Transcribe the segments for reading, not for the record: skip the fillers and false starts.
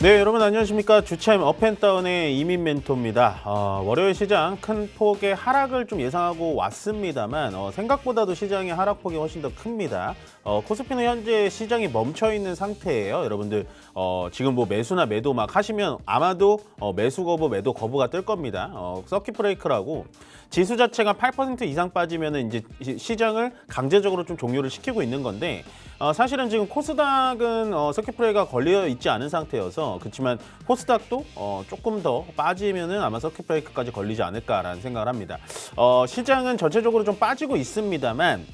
네, 여러분 안녕하십니까. 주차임 업앤다운의 이민 멘토입니다. 월요일 시장 큰 폭의 하락을 좀 예상하고 왔습니다만 생각보다도 시장의 하락폭이 훨씬 더 큽니다. 코스피는 현재 시장이 멈춰있는 상태예요. 여러분들 지금 뭐 매수나 매도 막 하시면 아마도 매수 거부, 매도 거부가 뜰 겁니다. 서킷 브레이크라고 지수 자체가 8% 이상 빠지면은 이제 시장을 강제적으로 좀 종료를 시키고 있는 건데 사실은 지금 코스닥은 서킷 브레이크가 걸려 있지 않은 상태여서 그렇지만 코스닥도 조금 더 빠지면은 아마 서킷 브레이크까지 걸리지 않을까라는 생각을 합니다. 시장은 전체적으로 좀 빠지고 있습니다만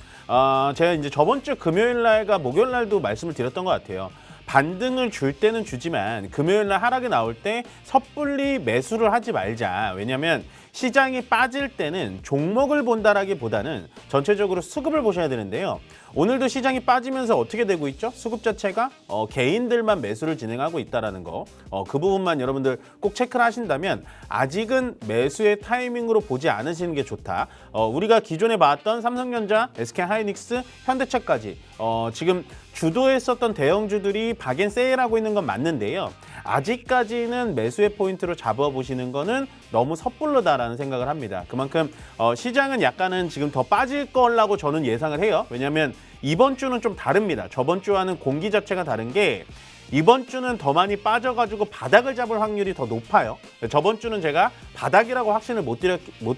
제가 이제 저번 주 금요일 날과 목요일 날도 말씀을 드렸던 것 같아요. 반등을 줄 때는 주지만 금요일 날 하락이 나올 때 섣불리 매수를 하지 말자. 왜냐하면 시장이 빠질 때는 종목을 본다라기보다는 전체적으로 수급을 보셔야 되는데요. 오늘도 시장이 빠지면서 어떻게 되고 있죠? 수급 자체가 개인들만 매수를 진행하고 있다는 거. 그 부분만 여러분들 꼭 체크를 하신다면 아직은 매수의 타이밍으로 보지 않으시는 게 좋다. 우리가 기존에 봤던 삼성전자, SK하이닉스, 현대차까지 지금 주도했었던 대형주들이 박앤세일하고 있는 건 맞는데요. 아직까지는 매수의 포인트로 잡아보시는 거는 너무 섣불르다라는 생각을 합니다. 그만큼 시장은 약간은 지금 더 빠질 거라고 저는 예상을 해요. 왜냐하면 이번 주는 좀 다릅니다. 저번 주와는 공기 자체가 다른 게 이번 주는 더 많이 빠져가지고 바닥을 잡을 확률이 더 높아요. 저번 주는 제가 바닥이라고 확신을 못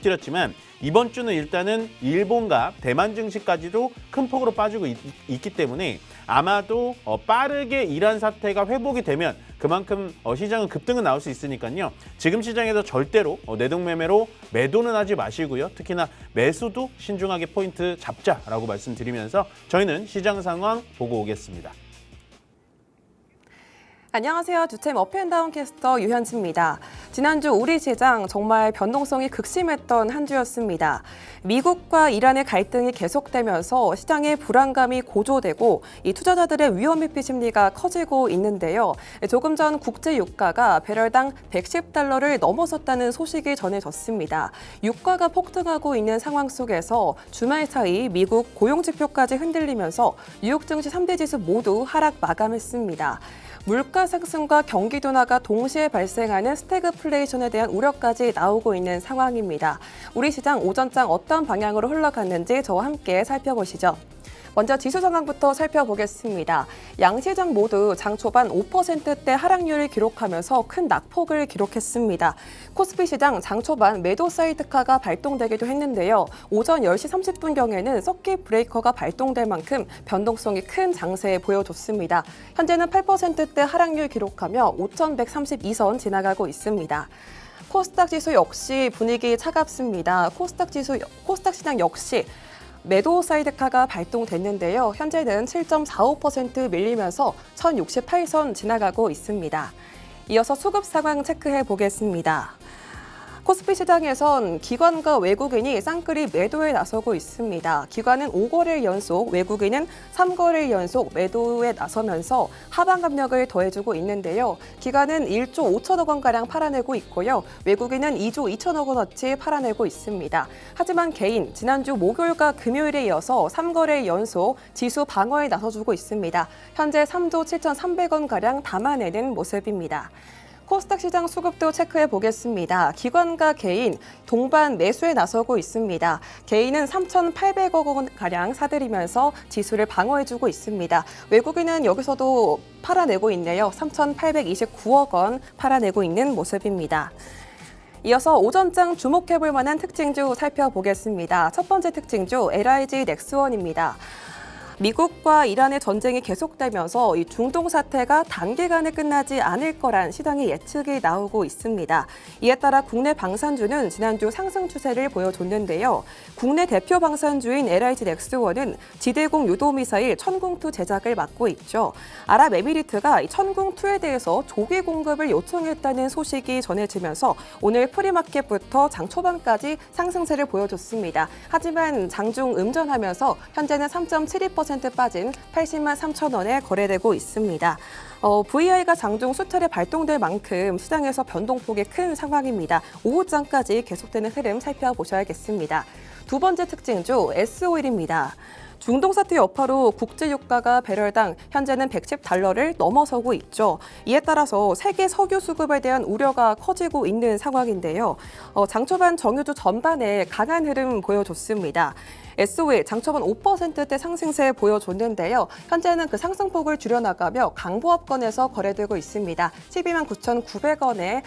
드렸지만 이번 주는 일단은 일본과 대만 증시까지도 큰 폭으로 빠지고 있기 때문에 아마도 빠르게 이란 사태가 회복이 되면 그만큼 시장은 급등은 나올 수 있으니까요. 지금 시장에서 절대로 내동매매로 매도는 하지 마시고요. 특히나 매수도 신중하게 포인트 잡자라고 말씀드리면서 저희는 시장 상황 보고 오겠습니다. 안녕하세요. 주템 업앤다운 캐스터 유현지입니다. 지난주 우리 시장 정말 변동성이 극심했던 한 주였습니다. 미국과 이란의 갈등이 계속되면서 시장의 불안감이 고조되고 이 투자자들의 위험회피 심리가 커지고 있는데요. 조금 전 국제 유가가 배럴당 110달러를 넘어섰다는 소식이 전해졌습니다. 유가가 폭등하고 있는 상황 속에서 주말 사이 미국 고용지표까지 흔들리면서 뉴욕 증시 3대 지수 모두 하락 마감했습니다. 물가 상승과 경기 둔화가 동시에 발생하는 스태그플레이션에 대한 우려까지 나오고 있는 상황입니다. 우리 시장 오전장 어떤 방향으로 흘러갔는지 저와 함께 살펴보시죠. 먼저 지수 상황부터 살펴보겠습니다. 양시장 모두 장 초반 5%대 하락률을 기록하면서 큰 낙폭을 기록했습니다. 코스피 시장 장 초반 매도 사이드카가 발동되기도 했는데요. 오전 10시 30분경에는 서킷 브레이커가 발동될 만큼 변동성이 큰 장세 보여줬습니다. 현재는 8%대 하락률 기록하며 5,132선 지나가고 있습니다. 코스닥 지수 역시 분위기 차갑습니다. 코스닥 시장 역시 매도 사이드카가 발동됐는데요. 현재는 7.45% 밀리면서 1,068선 지나가고 있습니다. 이어서 수급 상황 체크해 보겠습니다. 코스피 시장에선 기관과 외국인이 쌍끌이 매도에 나서고 있습니다. 기관은 5거래일 연속, 외국인은 3거래일 연속 매도에 나서면서 하방 압력을 더해주고 있는데요. 기관은 1조 5천억 원가량 팔아내고 있고요. 외국인은 2조 2천억 원어치 팔아내고 있습니다. 하지만 개인, 지난주 목요일과 금요일에 이어서 3거래일 연속 지수 방어에 나서주고 있습니다. 현재 3조 7,300원가량 담아내는 모습입니다. 코스닥 시장 수급도 체크해 보겠습니다. 기관과 개인 동반 매수에 나서고 있습니다. 개인은 3,800억 원가량 사들이면서 지수를 방어해주고 있습니다. 외국인은 여기서도 팔아내고 있네요. 3,829억 원 팔아내고 있는 모습입니다. 이어서 오전장 주목해볼 만한 특징주 살펴보겠습니다. 첫 번째 특징주 LIG 넥스원입니다. 미국과 이란의 전쟁이 계속되면서 이 중동 사태가 단기간에 끝나지 않을 거란 시장의 예측이 나오고 있습니다. 이에 따라 국내 방산주는 지난주 상승 추세를 보여줬는데요. 국내 대표 방산주인 LIG 넥스원은 지대공 유도미사일 천궁2 제작을 맡고 있죠. 아랍에미리트가 천궁2에 대해서 조기 공급을 요청했다는 소식이 전해지면서 오늘 프리마켓부터 장 초반까지 상승세를 보여줬습니다. 하지만 장중 음전하면서 현재는 3.72% 빠진 80만 3천 원에 거래되고 있습니다. VI가 장중 수틀에 발동될 만큼 시장에서 변동폭이 큰 상황입니다. 오후장까지 계속되는 흐름 살펴보셔야겠습니다. 두 번째 특징주 S오일입니다. 중동 사태 여파로 국제 유가가 배럴당 현재는 110달러를 넘어서고 있죠. 이에 따라서 세계 석유 수급에 대한 우려가 커지고 있는 상황인데요. 장 초반 정유주 전반에 강한 흐름 보여줬습니다. SO일 장 초반 5%대 상승세 보여줬는데요. 현재는 그 상승폭을 줄여나가며 강보합권에서 거래되고 있습니다. 12만 9,900원에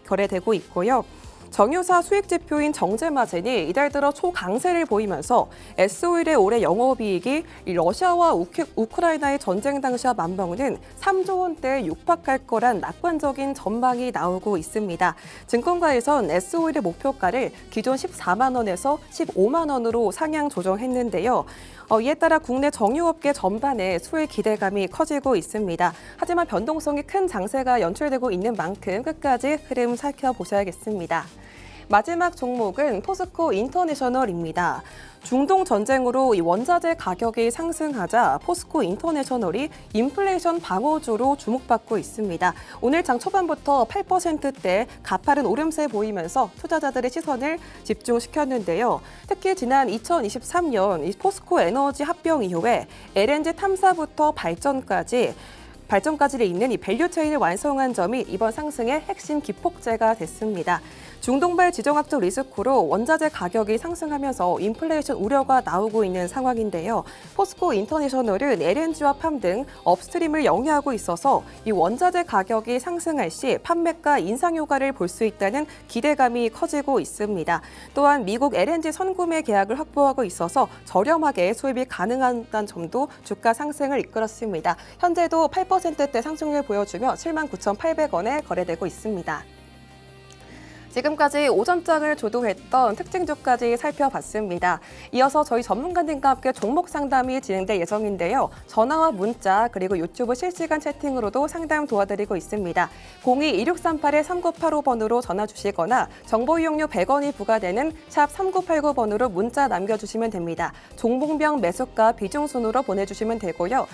거래되고 있고요. 정유사 수익 지표인 정제마진이 이달 들어 초강세를 보이면서 S오일의 올해 영업이익이 러시아와 우크라이나의 전쟁 당시와 맞먹는 3조 원대에 육박할 거란 낙관적인 전망이 나오고 있습니다. 증권가에선 S오일의 목표가를 기존 14만 원에서 15만 원으로 상향 조정했는데요. 이에 따라 국내 정유업계 전반에 수혜 기대감이 커지고 있습니다. 하지만 변동성이 큰 장세가 연출되고 있는 만큼 끝까지 흐름 살펴보셔야겠습니다. 마지막 종목은 포스코 인터내셔널입니다. 중동 전쟁으로 이 원자재 가격이 상승하자 포스코 인터내셔널이 인플레이션 방어주로 주목받고 있습니다. 오늘 장 초반부터 8%대 가파른 오름세 보이면서 투자자들의 시선을 집중시켰는데요. 특히 지난 2023년 이 포스코 에너지 합병 이후에 LNG 탐사부터 발전까지를 잇는 이 밸류체인을 완성한 점이 이번 상승의 핵심 기폭제가 됐습니다. 중동발 지정학적 리스크로 원자재 가격이 상승하면서 인플레이션 우려가 나오고 있는 상황인데요. 포스코 인터내셔널은 LNG와 팜 등 업스트림을 영위하고 있어서 이 원자재 가격이 상승할 시 판매가 인상 효과를 볼 수 있다는 기대감이 커지고 있습니다. 또한 미국 LNG 선구매 계약을 확보하고 있어서 저렴하게 수입이 가능하다는 점도 주가 상승을 이끌었습니다. 현재도 8%대 상승률 보여주며 79,800원에 거래되고 있습니다. 지금까지 오전장을 주도했던 특징주까지 살펴봤습니다. 이어서 저희 전문가님과 함께 종목 상담이 진행될 예정인데요. 전화와 문자 그리고 유튜브 실시간 채팅으로도 상담 도와드리고 있습니다. 02-2638-3985번으로 전화 주시거나 정보 이용료 100원이 부과되는 샵 3989번으로 문자 남겨주시면 됩니다. 종목명 매수가 비중 순으로 보내주시면 되고요.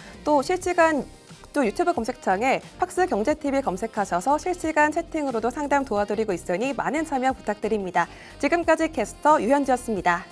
또 유튜브 검색창에 팍스경제TV 검색하셔서 실시간 채팅으로도 상담 도와드리고 있으니 많은 참여 부탁드립니다. 지금까지 캐스터 유현지였습니다.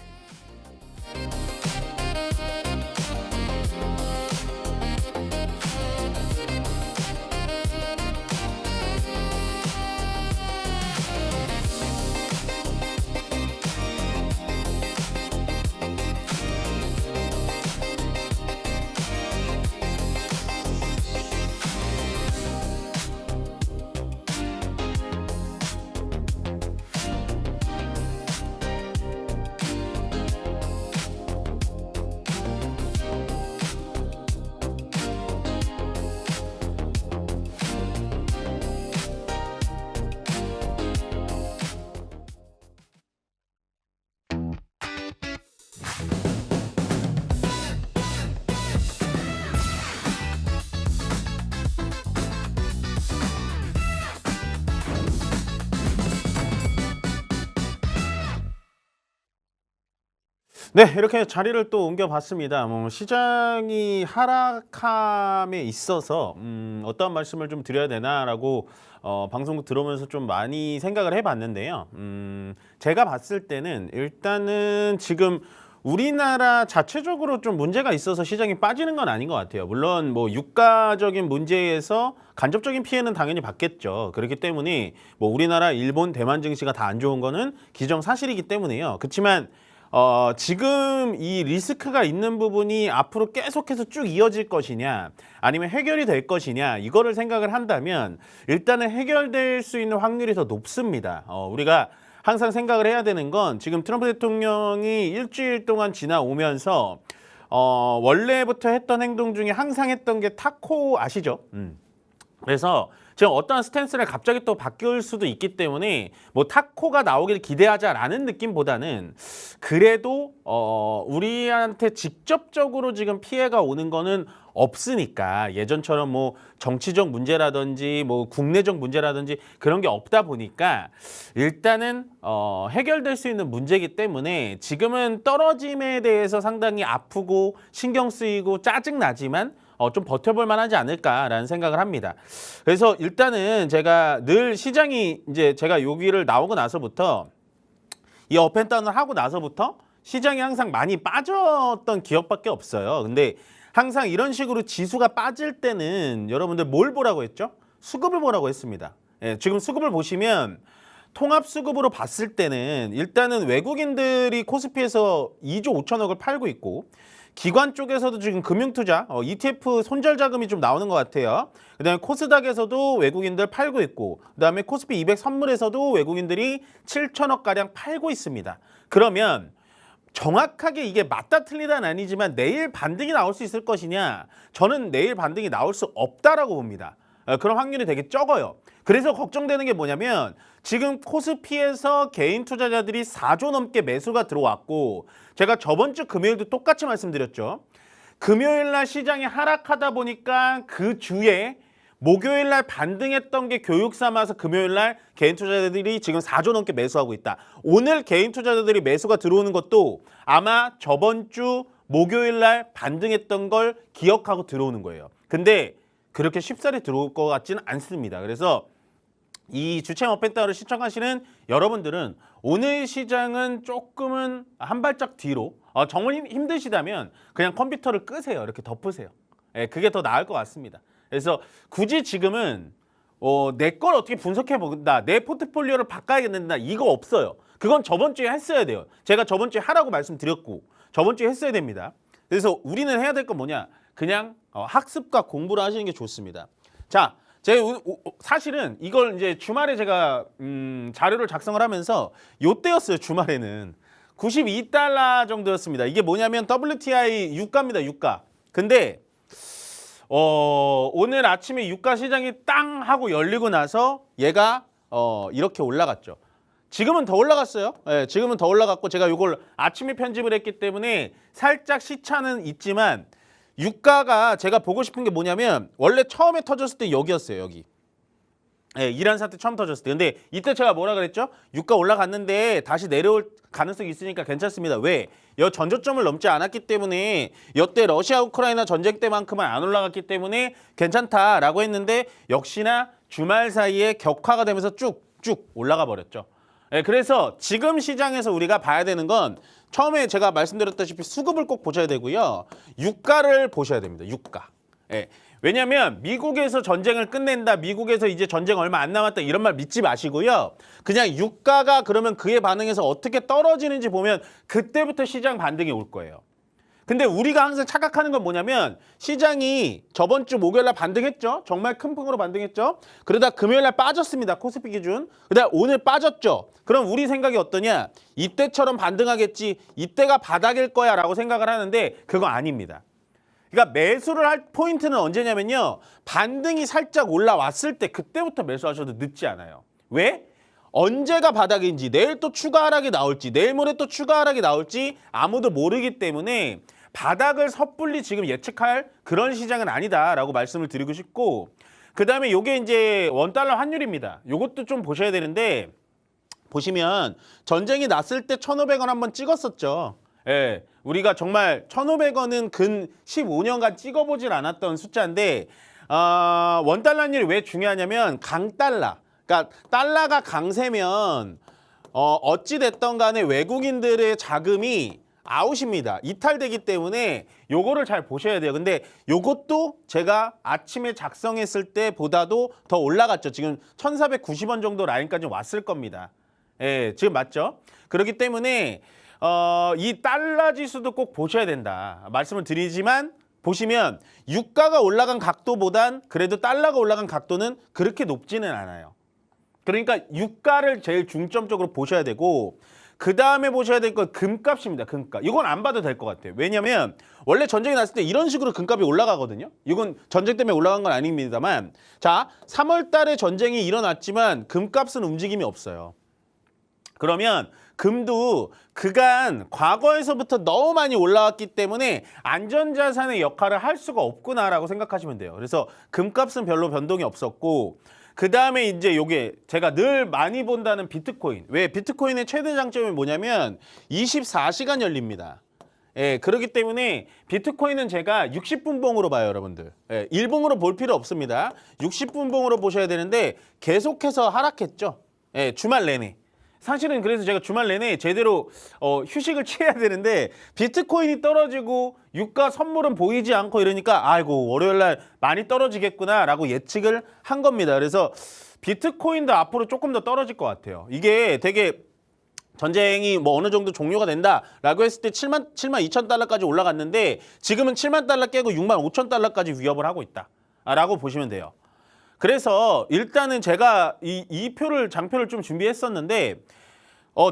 네, 이렇게 자리를 또 옮겨봤습니다. 시장이 하락함에 있어서 어떤 말씀을 좀 드려야 되나라고 방송국 들어오면서 좀 많이 생각을 해봤는데요. 제가 봤을 때는 일단은 지금 우리나라 자체적으로 좀 문제가 있어서 시장이 빠지는 건 아닌 것 같아요. 물론 뭐 유가적인 문제에서 간접적인 피해는 당연히 받겠죠. 그렇기 때문에 뭐 우리나라, 일본, 대만 증시가 다 안 좋은 거는 기정사실이기 때문에요. 그렇지만 지금 이 리스크가 있는 부분이 앞으로 계속해서 쭉 이어질 것이냐 아니면 해결이 될 것이냐 이거를 생각을 한다면 일단은 해결될 수 있는 확률이 더 높습니다. 우리가 항상 생각을 해야 되는 건 지금 트럼프 대통령이 일주일 동안 지나오면서 원래부터 했던 행동 중에 항상 했던 게 타코 아시죠? 그래서 지금 어떤 스탠스를 갑자기 또 바뀔 수도 있기 때문에 뭐 타코가 나오길 기대하자라는 느낌보다는 그래도 우리한테 직접적으로 지금 피해가 오는 거는 없으니까 예전처럼 뭐 정치적 문제라든지 뭐 국내적 문제라든지 그런 게 없다 보니까 일단은 해결될 수 있는 문제이기 때문에 지금은 떨어짐에 대해서 상당히 아프고 신경 쓰이고 짜증나지만 좀 버텨볼 만하지 않을까라는 생각을 합니다. 그래서 일단은 제가 늘 시장이 이제 제가 여기를 나오고 나서부터 이 업앤다운을 하고 나서부터 시장이 항상 많이 빠졌던 기억밖에 없어요. 근데 항상 이런 식으로 지수가 빠질 때는 여러분들 뭘 보라고 했죠? 수급을 보라고 했습니다. 예, 지금 수급을 보시면 통합 수급으로 봤을 때는 일단은 외국인들이 코스피에서 2조 5천억을 팔고 있고 기관 쪽에서도 지금 금융투자, ETF 손절 자금이 좀 나오는 것 같아요. 그다음에 코스닥에서도 외국인들 팔고 있고 그다음에 코스피 200 선물에서도 외국인들이 7천억 가량 팔고 있습니다. 그러면 정확하게 이게 맞다 틀리다는 아니지만 내일 반등이 나올 수 있을 것이냐? 저는 내일 반등이 나올 수 없다라고 봅니다. 그런 확률이 되게 적어요. 그래서 걱정되는 게 뭐냐면 지금 코스피에서 개인 투자자들이 4조 넘게 매수가 들어왔고 제가 저번 주 금요일도 똑같이 말씀드렸죠. 금요일 날 시장이 하락하다 보니까 그 주에 목요일 날 반등했던 게 교육 삼아서 금요일 날 개인 투자자들이 지금 4조 넘게 매수하고 있다. 오늘 개인 투자자들이 매수가 들어오는 것도 아마 저번 주 목요일 날 반등했던 걸 기억하고 들어오는 거예요. 근데 그렇게 쉽사리 들어올 것 같지는 않습니다. 그래서 이 주체임 업앤다운을 시청하시는 여러분들은 오늘 시장은 조금은 한 발짝 뒤로 정말 힘드시다면 그냥 컴퓨터를 끄세요. 이렇게 덮으세요. 예, 그게 더 나을 것 같습니다. 그래서 굳이 지금은 내 걸 어떻게 분석해 본다, 내 포트폴리오를 바꿔야겠는다 이거 없어요. 그건 저번 주에 했어야 돼요. 제가 저번 주에 하라고 말씀드렸고 저번 주에 했어야 됩니다. 그래서 우리는 해야 될 건 뭐냐? 그냥 학습과 공부를 하시는 게 좋습니다. 자, 제가 사실은 이걸 이제 주말에 제가 자료를 작성을 하면서 요때였어요. 주말에는 92달러 정도였습니다. 이게 뭐냐면 WTI 유가입니다. 유가. 근데 오늘 아침에 유가 시장이 땅 하고 열리고 나서 얘가 이렇게 올라갔죠. 지금은 더 올라갔어요. 네, 지금은 더 올라갔고 제가 이걸 아침에 편집을 했기 때문에 살짝 시차는 있지만 유가가 제가 보고 싶은 게 뭐냐면 원래 처음에 터졌을 때 여기였어요. 여기. 네, 이란 사태 처음 터졌을 때. 근데 이때 제가 뭐라 그랬죠? 유가 올라갔는데 다시 내려올 가능성이 있으니까 괜찮습니다. 왜? 여 전저점을 넘지 않았기 때문에 여태 러시아 우크라이나 전쟁 때만큼은 안 올라갔기 때문에 괜찮다라고 했는데 역시나 주말 사이에 격화가 되면서 쭉쭉 올라가 버렸죠. 네, 그래서 지금 시장에서 우리가 봐야 되는 건 처음에 제가 말씀드렸다시피 수급을 꼭 보셔야 되고요. 유가를 보셔야 됩니다. 유가. 네. 왜냐하면 미국에서 전쟁을 끝낸다, 미국에서 이제 전쟁 얼마 안 남았다 이런 말 믿지 마시고요. 그냥 유가가 그러면 그에 반응해서 어떻게 떨어지는지 보면 그때부터 시장 반등이 올 거예요. 근데 우리가 항상 착각하는 건 뭐냐면 시장이 저번 주 목요일 날 반등했죠. 정말 큰 폭으로 반등했죠. 그러다 금요일 날 빠졌습니다. 코스피 기준. 그다음 오늘 빠졌죠. 그럼 우리 생각이 어떠냐? 이때처럼 반등하겠지. 이때가 바닥일 거야 라고 생각을 하는데 그거 아닙니다. 그러니까 매수를 할 포인트는 언제냐면요. 반등이 살짝 올라왔을 때 그때부터 매수하셔도 늦지 않아요. 왜? 언제가 바닥인지, 내일 또 추가 하락이 나올지, 내일 모레 또 추가 하락이 나올지 아무도 모르기 때문에 바닥을 섣불리 지금 예측할 그런 시장은 아니다라고 말씀을 드리고 싶고, 그다음에 요게 이제 원달러 환율입니다. 요것도 좀 보셔야 되는데 보시면 전쟁이 났을 때 1,500원 한번 찍었었죠. 예, 우리가 정말 1,500원은 근 15년간 찍어보질 않았던 숫자인데 원달러 환율이 왜 중요하냐면 강달러, 그러니까 달러가 강세면 어찌 됐던 간에 외국인들의 자금이 아웃입니다. 이탈되기 때문에 요거를 잘 보셔야 돼요. 근데 요것도 제가 아침에 작성했을 때보다도 더 올라갔죠. 지금 1,490원 정도 라인까지 왔을 겁니다. 예, 지금 맞죠? 그렇기 때문에 이 달러 지수도 꼭 보셔야 된다 말씀을 드리지만 보시면 유가가 올라간 각도보단 그래도 달러가 올라간 각도는 그렇게 높지는 않아요. 그러니까 유가를 제일 중점적으로 보셔야 되고 그 다음에 보셔야 될 건 금값입니다. 금값. 이건 안 봐도 될 것 같아요. 왜냐하면 원래 전쟁이 났을 때 이런 식으로 금값이 올라가거든요. 이건 전쟁 때문에 올라간 건 아닙니다만 자 3월 달에 전쟁이 일어났지만 금값은 움직임이 없어요. 그러면 금도 그간 과거에서부터 너무 많이 올라왔기 때문에 안전자산의 역할을 할 수가 없구나라고 생각하시면 돼요. 그래서 금값은 별로 변동이 없었고 그 다음에 이제 요게 제가 늘 많이 본다는 비트코인. 왜 비트코인의 최대 장점이 뭐냐면 24시간 열립니다. 예, 그렇기 때문에 비트코인은 제가 60분봉으로 봐요, 여러분들. 예, 1봉으로 볼 필요 없습니다. 60분봉으로 보셔야 되는데 계속해서 하락했죠. 예, 주말 내내. 사실은 그래서 제가 주말 내내 제대로 휴식을 취해야 되는데 비트코인이 떨어지고 유가 선물은 보이지 않고 이러니까 아이고 월요일 날 많이 떨어지겠구나라고 예측을 한 겁니다. 그래서 비트코인도 앞으로 조금 더 떨어질 것 같아요. 이게 되게 전쟁이 뭐 어느 정도 종료가 된다라고 했을 때 7만 2천 달러까지 올라갔는데 지금은 7만 달러 깨고 6만 5천 달러까지 위협을 하고 있다라고 보시면 돼요. 그래서 일단은 제가 이 표를 장표를 좀 준비했었는데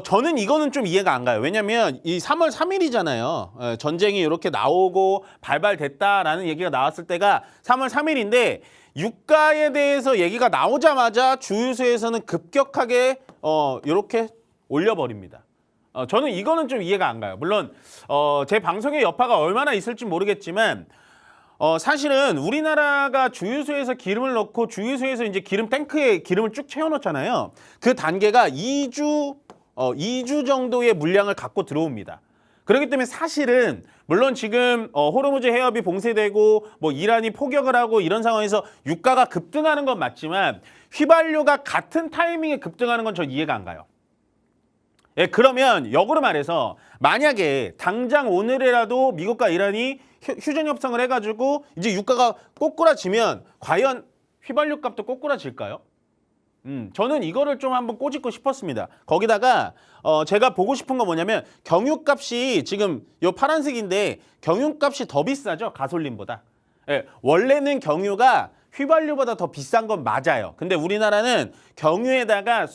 저는 이거는 좀 이해가 안 가요. 왜냐면 이 3월 3일이잖아요. 전쟁이 이렇게 나오고 발발됐다라는 얘기가 나왔을 때가 3월 3일인데 유가에 대해서 얘기가 나오자마자 주유소에서는 급격하게 이렇게 올려버립니다. 저는 이거는 좀 이해가 안 가요. 물론 제 방송의 여파가 얼마나 있을지 모르겠지만 사실은 우리나라가 주유소에서 기름을 넣고 주유소에서 이제 기름 탱크에 기름을 쭉 채워놓잖아요. 그 단계가 2주 정도의 물량을 갖고 들어옵니다. 그렇기 때문에 사실은 물론 지금 호르무즈 해협이 봉쇄되고 뭐 이란이 포격을 하고 이런 상황에서 유가가 급등하는 건 맞지만 휘발유가 같은 타이밍에 급등하는 건 전 이해가 안 가요. 예, 그러면 역으로 말해서 만약에 당장 오늘이라도 미국과 이란이 휴전 협상을 해가지고 이제 유가가 꼬꾸라지면 과연 휘발유 값도 꼬꾸라질까요? 저는 이거를 좀 한번 꼬집고 싶었습니다. 거기다가 제가 보고 싶은 건 뭐냐면 경유값이 지금 요 파란색인데 경유값이 더 비싸죠, 가솔린보다. 예, 원래는 경유가 휘발유보다 더 비싼 건 맞아요. 근데 우리나라는 경유에다가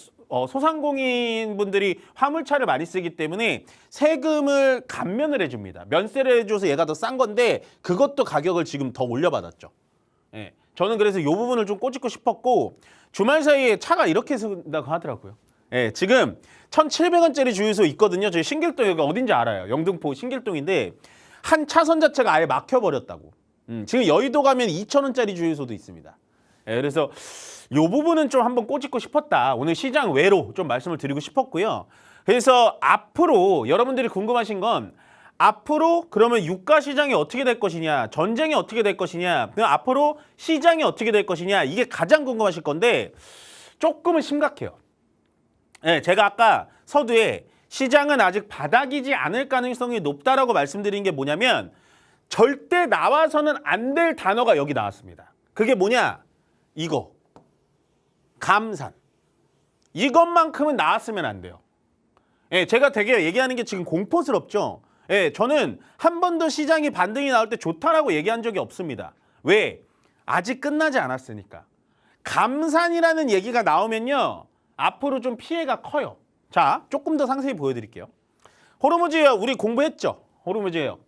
소상공인분들이 화물차를 많이 쓰기 때문에 세금을 감면을 해줍니다. 면세를 해줘서 얘가 더 싼 건데 그것도 가격을 지금 더 올려받았죠. 예, 저는 그래서 이 부분을 좀 꼬집고 싶었고 주말 사이에 차가 이렇게 쓴다고 하더라고요. 예, 지금 1,700원짜리 주유소 있거든요. 저희 신길동 여기 어딘지 알아요. 영등포 신길동인데 한 차선 자체가 아예 막혀버렸다고. 지금 여의도 가면 2,000원짜리 주유소도 있습니다. 예, 그래서 이 부분은 좀 한번 꼬집고 싶었다. 오늘 시장 외로 좀 말씀을 드리고 싶었고요. 그래서 앞으로 여러분들이 궁금하신 건 앞으로 그러면 유가 시장이 어떻게 될 것이냐, 전쟁이 어떻게 될 것이냐, 그냥 앞으로 시장이 어떻게 될 것이냐 이게 가장 궁금하실 건데 조금은 심각해요. 네, 제가 아까 서두에 시장은 아직 바닥이지 않을 가능성이 높다라고 말씀드린 게 뭐냐면 절대 나와서는 안 될 단어가 여기 나왔습니다. 그게 뭐냐? 이거. 감산. 이것만큼은 나왔으면 안 돼요. 예, 제가 되게 얘기하는 게 지금 공포스럽죠? 예, 저는 한 번도 시장이 반등이 나올 때 좋다라고 얘기한 적이 없습니다. 왜? 아직 끝나지 않았으니까. 감산이라는 얘기가 나오면요. 앞으로 좀 피해가 커요. 자, 조금 더 상세히 보여드릴게요. 호르무즈 해협 우리 공부했죠? 호르무즈 해협.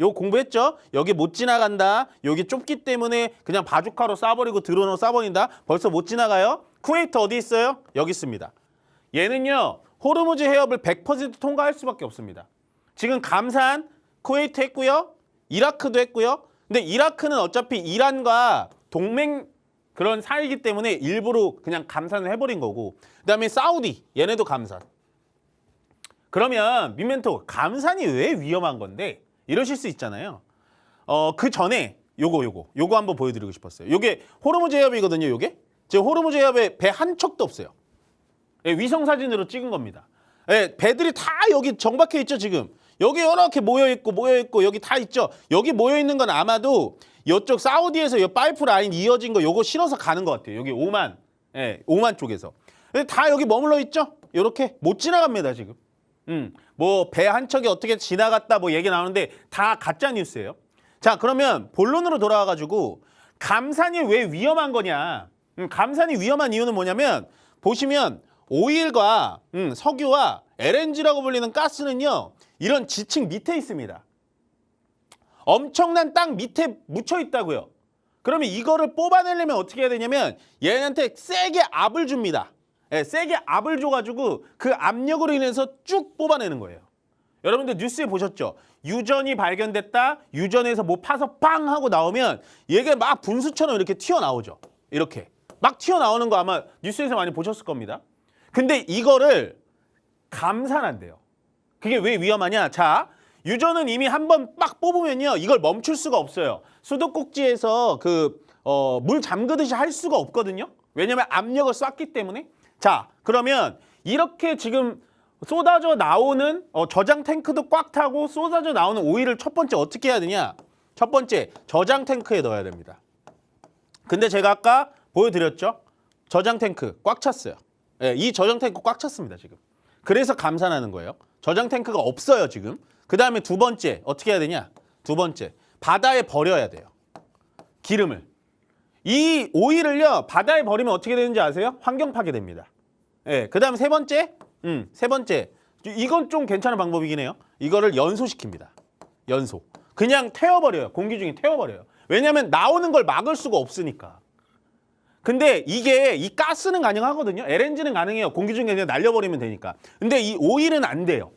요 공부했죠? 여기 못 지나간다. 여기 좁기 때문에 그냥 바주카로 쏴버리고 드론으로 쏴버린다. 벌써 못 지나가요. 쿠웨이트 어디 있어요? 여기 있습니다. 얘는요. 호르무즈 해협을 100% 통과할 수밖에 없습니다. 지금 감산, 쿠웨이트 했고요. 이라크도 했고요. 근데 이라크는 어차피 이란과 동맹 그런 사이기 때문에 일부러 그냥 감산을 해버린 거고 그다음에 사우디, 얘네도 감산. 그러면 민멘토, 감산이 왜 위험한 건데? 이러실 수 있잖아요. 그 전에 요거 한번 보여드리고 싶었어요. 요게 호르무즈 해협이거든요. 요게 지금 호르무즈 해협에 배 한 척도 없어요. 예, 위성 사진으로 찍은 겁니다. 예, 배들이 다 여기 정박해 있죠. 지금 여기 이렇게 모여 있고 여기 다 있죠. 여기 모여 있는 건 아마도 이쪽 사우디에서 이 파이프 라인 이어진 거 요거 실어서 가는 것 같아요. 여기 오만, 예, 오만 쪽에서 다 여기 머물러 있죠. 이렇게 못 지나갑니다 지금. 뭐 배 한 척이 어떻게 지나갔다 뭐 얘기 나오는데 다 가짜 뉴스예요. 자, 그러면 본론으로 돌아와가지고 감산이 왜 위험한 거냐? 감산이 위험한 이유는 뭐냐면 보시면 오일과 석유와 LNG라고 불리는 가스는요 이런 지층 밑에 있습니다. 엄청난 땅 밑에 묻혀 있다고요. 그러면 이거를 뽑아내려면 어떻게 해야 되냐면 얘한테 세게 압을 줍니다. 예, 세게 압을 줘가지고 그 압력으로 인해서 쭉 뽑아내는 거예요. 여러분들 뉴스에 보셨죠? 유전이 발견됐다. 유전에서 뭐 파서 빵 하고 나오면 얘가 막 분수처럼 이렇게 튀어나오죠. 이렇게 막 튀어나오는 거 아마 뉴스에서 많이 보셨을 겁니다. 근데 이거를 감산한대요. 그게 왜 위험하냐? 자, 유전은 이미 한번 빡 뽑으면요 이걸 멈출 수가 없어요. 수도꼭지에서 물 잠그듯이 할 수가 없거든요. 왜냐면 압력을 쐈기 때문에. 자, 그러면 이렇게 지금 쏟아져 나오는 저장 탱크도 꽉 타고 쏟아져 나오는 오일을 첫 번째 어떻게 해야 되냐? 첫 번째 저장 탱크에 넣어야 됩니다. 근데 제가 아까 보여드렸죠? 저장 탱크 꽉 찼어요. 예, 이 저장 탱크 꽉 찼습니다, 지금. 그래서 감산하는 거예요. 저장 탱크가 없어요, 지금. 그 다음에 두 번째 어떻게 해야 되냐? 두 번째 바다에 버려야 돼요. 기름을. 이 오일을요, 바다에 버리면 어떻게 되는지 아세요? 환경 파괴됩니다. 예, 그 다음 세 번째, 이건 좀 괜찮은 방법이긴 해요. 이거를 연소시킵니다. 연소. 그냥 태워버려요. 공기 중에 태워버려요. 왜냐하면 나오는 걸 막을 수가 없으니까. 근데 이게 이 가스는 가능하거든요. LNG는 가능해요. 공기 중에 그냥 날려버리면 되니까. 근데 이 오일은 안 돼요.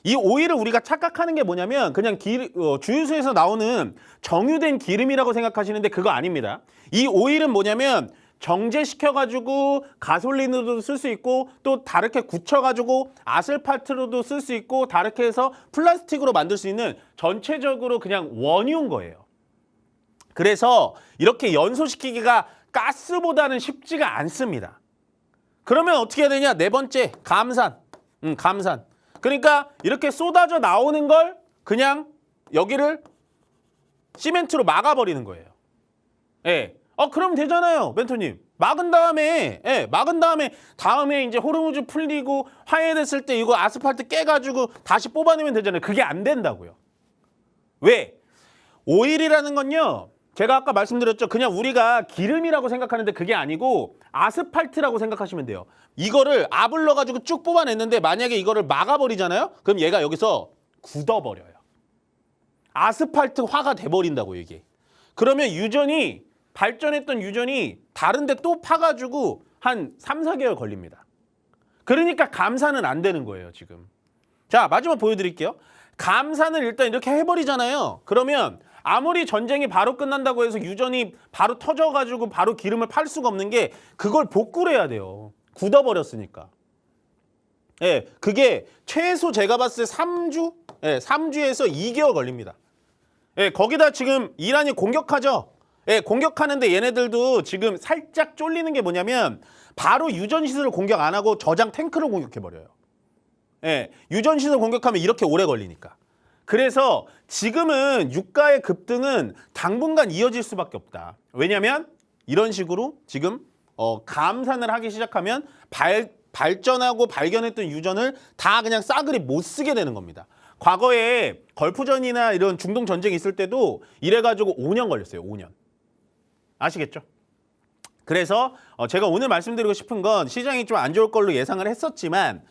이 오일을 우리가 착각하는 게 뭐냐면 그냥 주유소에서 나오는 정유된 기름이라고 생각하시는데 그거 아닙니다. 이 오일은 뭐냐면 정제시켜가지고 가솔린으로도 쓸 수 있고 또 다르게 굳혀가지고 아스팔트로도 쓸 수 있고 다르게 해서 플라스틱으로 만들 수 있는 전체적으로 그냥 원유인 거예요. 그래서 이렇게 연소시키기가 가스보다는 쉽지가 않습니다. 그러면 어떻게 해야 되냐? 네 번째, 감산. 감산. 그러니까 이렇게 쏟아져 나오는 걸 그냥 여기를 시멘트로 막아버리는 거예요. 예. 그럼 되잖아요, 멘토님. 막은 다음에 다음에 이제 호르무즈 풀리고 화해됐을 때 이거 아스팔트 깨가지고 다시 뽑아내면 되잖아요. 그게 안 된다고요. 왜? 오일이라는 건요, 제가 아까 말씀드렸죠. 그냥 우리가 기름이라고 생각하는데 그게 아니고 아스팔트라고 생각하시면 돼요. 이거를 압을 넣어가지고 쭉 뽑아냈는데 만약에 이거를 막아버리잖아요? 그럼 얘가 여기서 굳어버려요. 아스팔트화가 돼버린다고 이게. 그러면 발전했던 유전이 다른데 또 파가지고 한 3, 4개월 걸립니다. 그러니까 감산은 안 되는 거예요, 지금. 자, 마지막 보여드릴게요. 감산을 일단 이렇게 해버리잖아요. 그러면 아무리 전쟁이 바로 끝난다고 해서 유전이 바로 터져가지고 바로 기름을 팔 수가 없는 게 그걸 복구를 해야 돼요. 굳어버렸으니까. 예, 그게 최소 제가 봤을 때 3주? 예, 3주에서 2개월 걸립니다. 예, 거기다 지금 이란이 공격하죠. 예, 공격하는데 얘네들도 지금 살짝 쫄리는 게 뭐냐면 바로 유전시설을 공격 안 하고 저장 탱크를 공격해버려요. 예, 유전시설 공격하면 이렇게 오래 걸리니까. 그래서 지금은 유가의 급등은 당분간 이어질 수밖에 없다. 왜냐하면 이런 식으로 지금 감산을 하기 시작하면 발전하고 발견했던 유전을 다 그냥 싸그리 못 쓰게 되는 겁니다. 과거에 걸프전이나 이런 중동 전쟁이 있을 때도 이래가지고 5년 걸렸어요. 5년. 아시겠죠? 그래서 제가 오늘 말씀드리고 싶은 건 시장이 좀 안 좋을 걸로 예상을 했었지만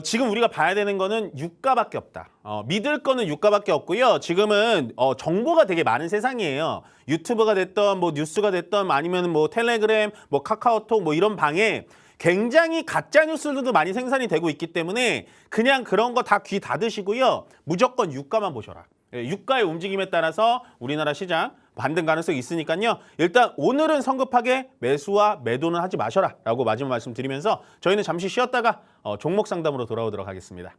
지금 우리가 봐야 되는 거는 유가밖에 없다. 믿을 거는 유가밖에 없고요. 지금은 정보가 되게 많은 세상이에요. 유튜브가 됐던 뭐 뉴스가 됐던 아니면 뭐 텔레그램, 뭐 카카오톡 뭐 이런 방에 굉장히 가짜 뉴스들도 많이 생산이 되고 있기 때문에 그냥 그런 거 다 귀 닫으시고요. 무조건 유가만 보셔라. 유가의 움직임에 따라서 우리나라 시장 반등 가능성이 있으니까요. 일단 오늘은 성급하게 매수와 매도는 하지 마셔라 라고 마지막 말씀드리면서 저희는 잠시 쉬었다가 종목 상담으로 돌아오도록 하겠습니다.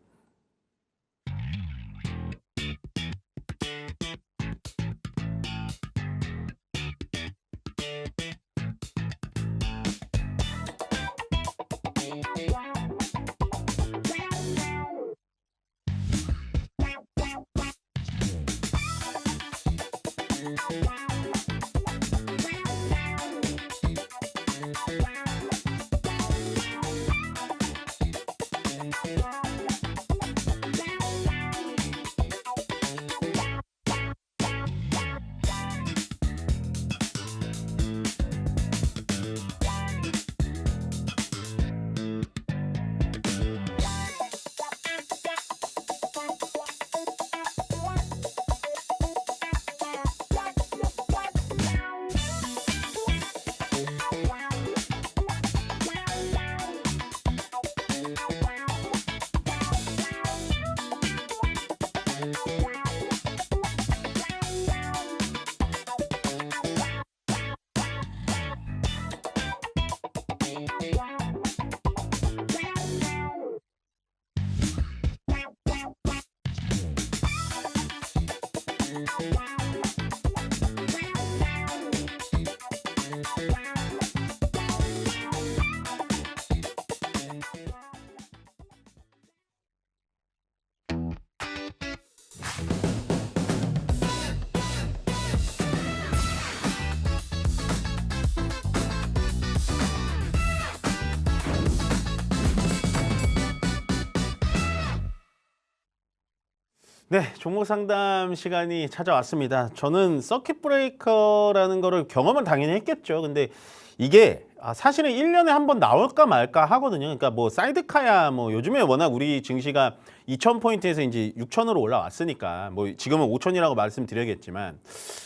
네, 종목 상담 시간이 찾아왔습니다. 저는 서킷 브레이커라는 거를 경험을 당연히 했겠죠. 근데 이게 사실은 1년에 한 번 나올까 말까 하거든요. 그러니까 뭐 사이드카야 뭐 요즘에 워낙 우리 증시가 2,000포인트에서 이제 6,000으로 올라왔으니까 뭐 지금은 5,000이라고 말씀드려야겠지만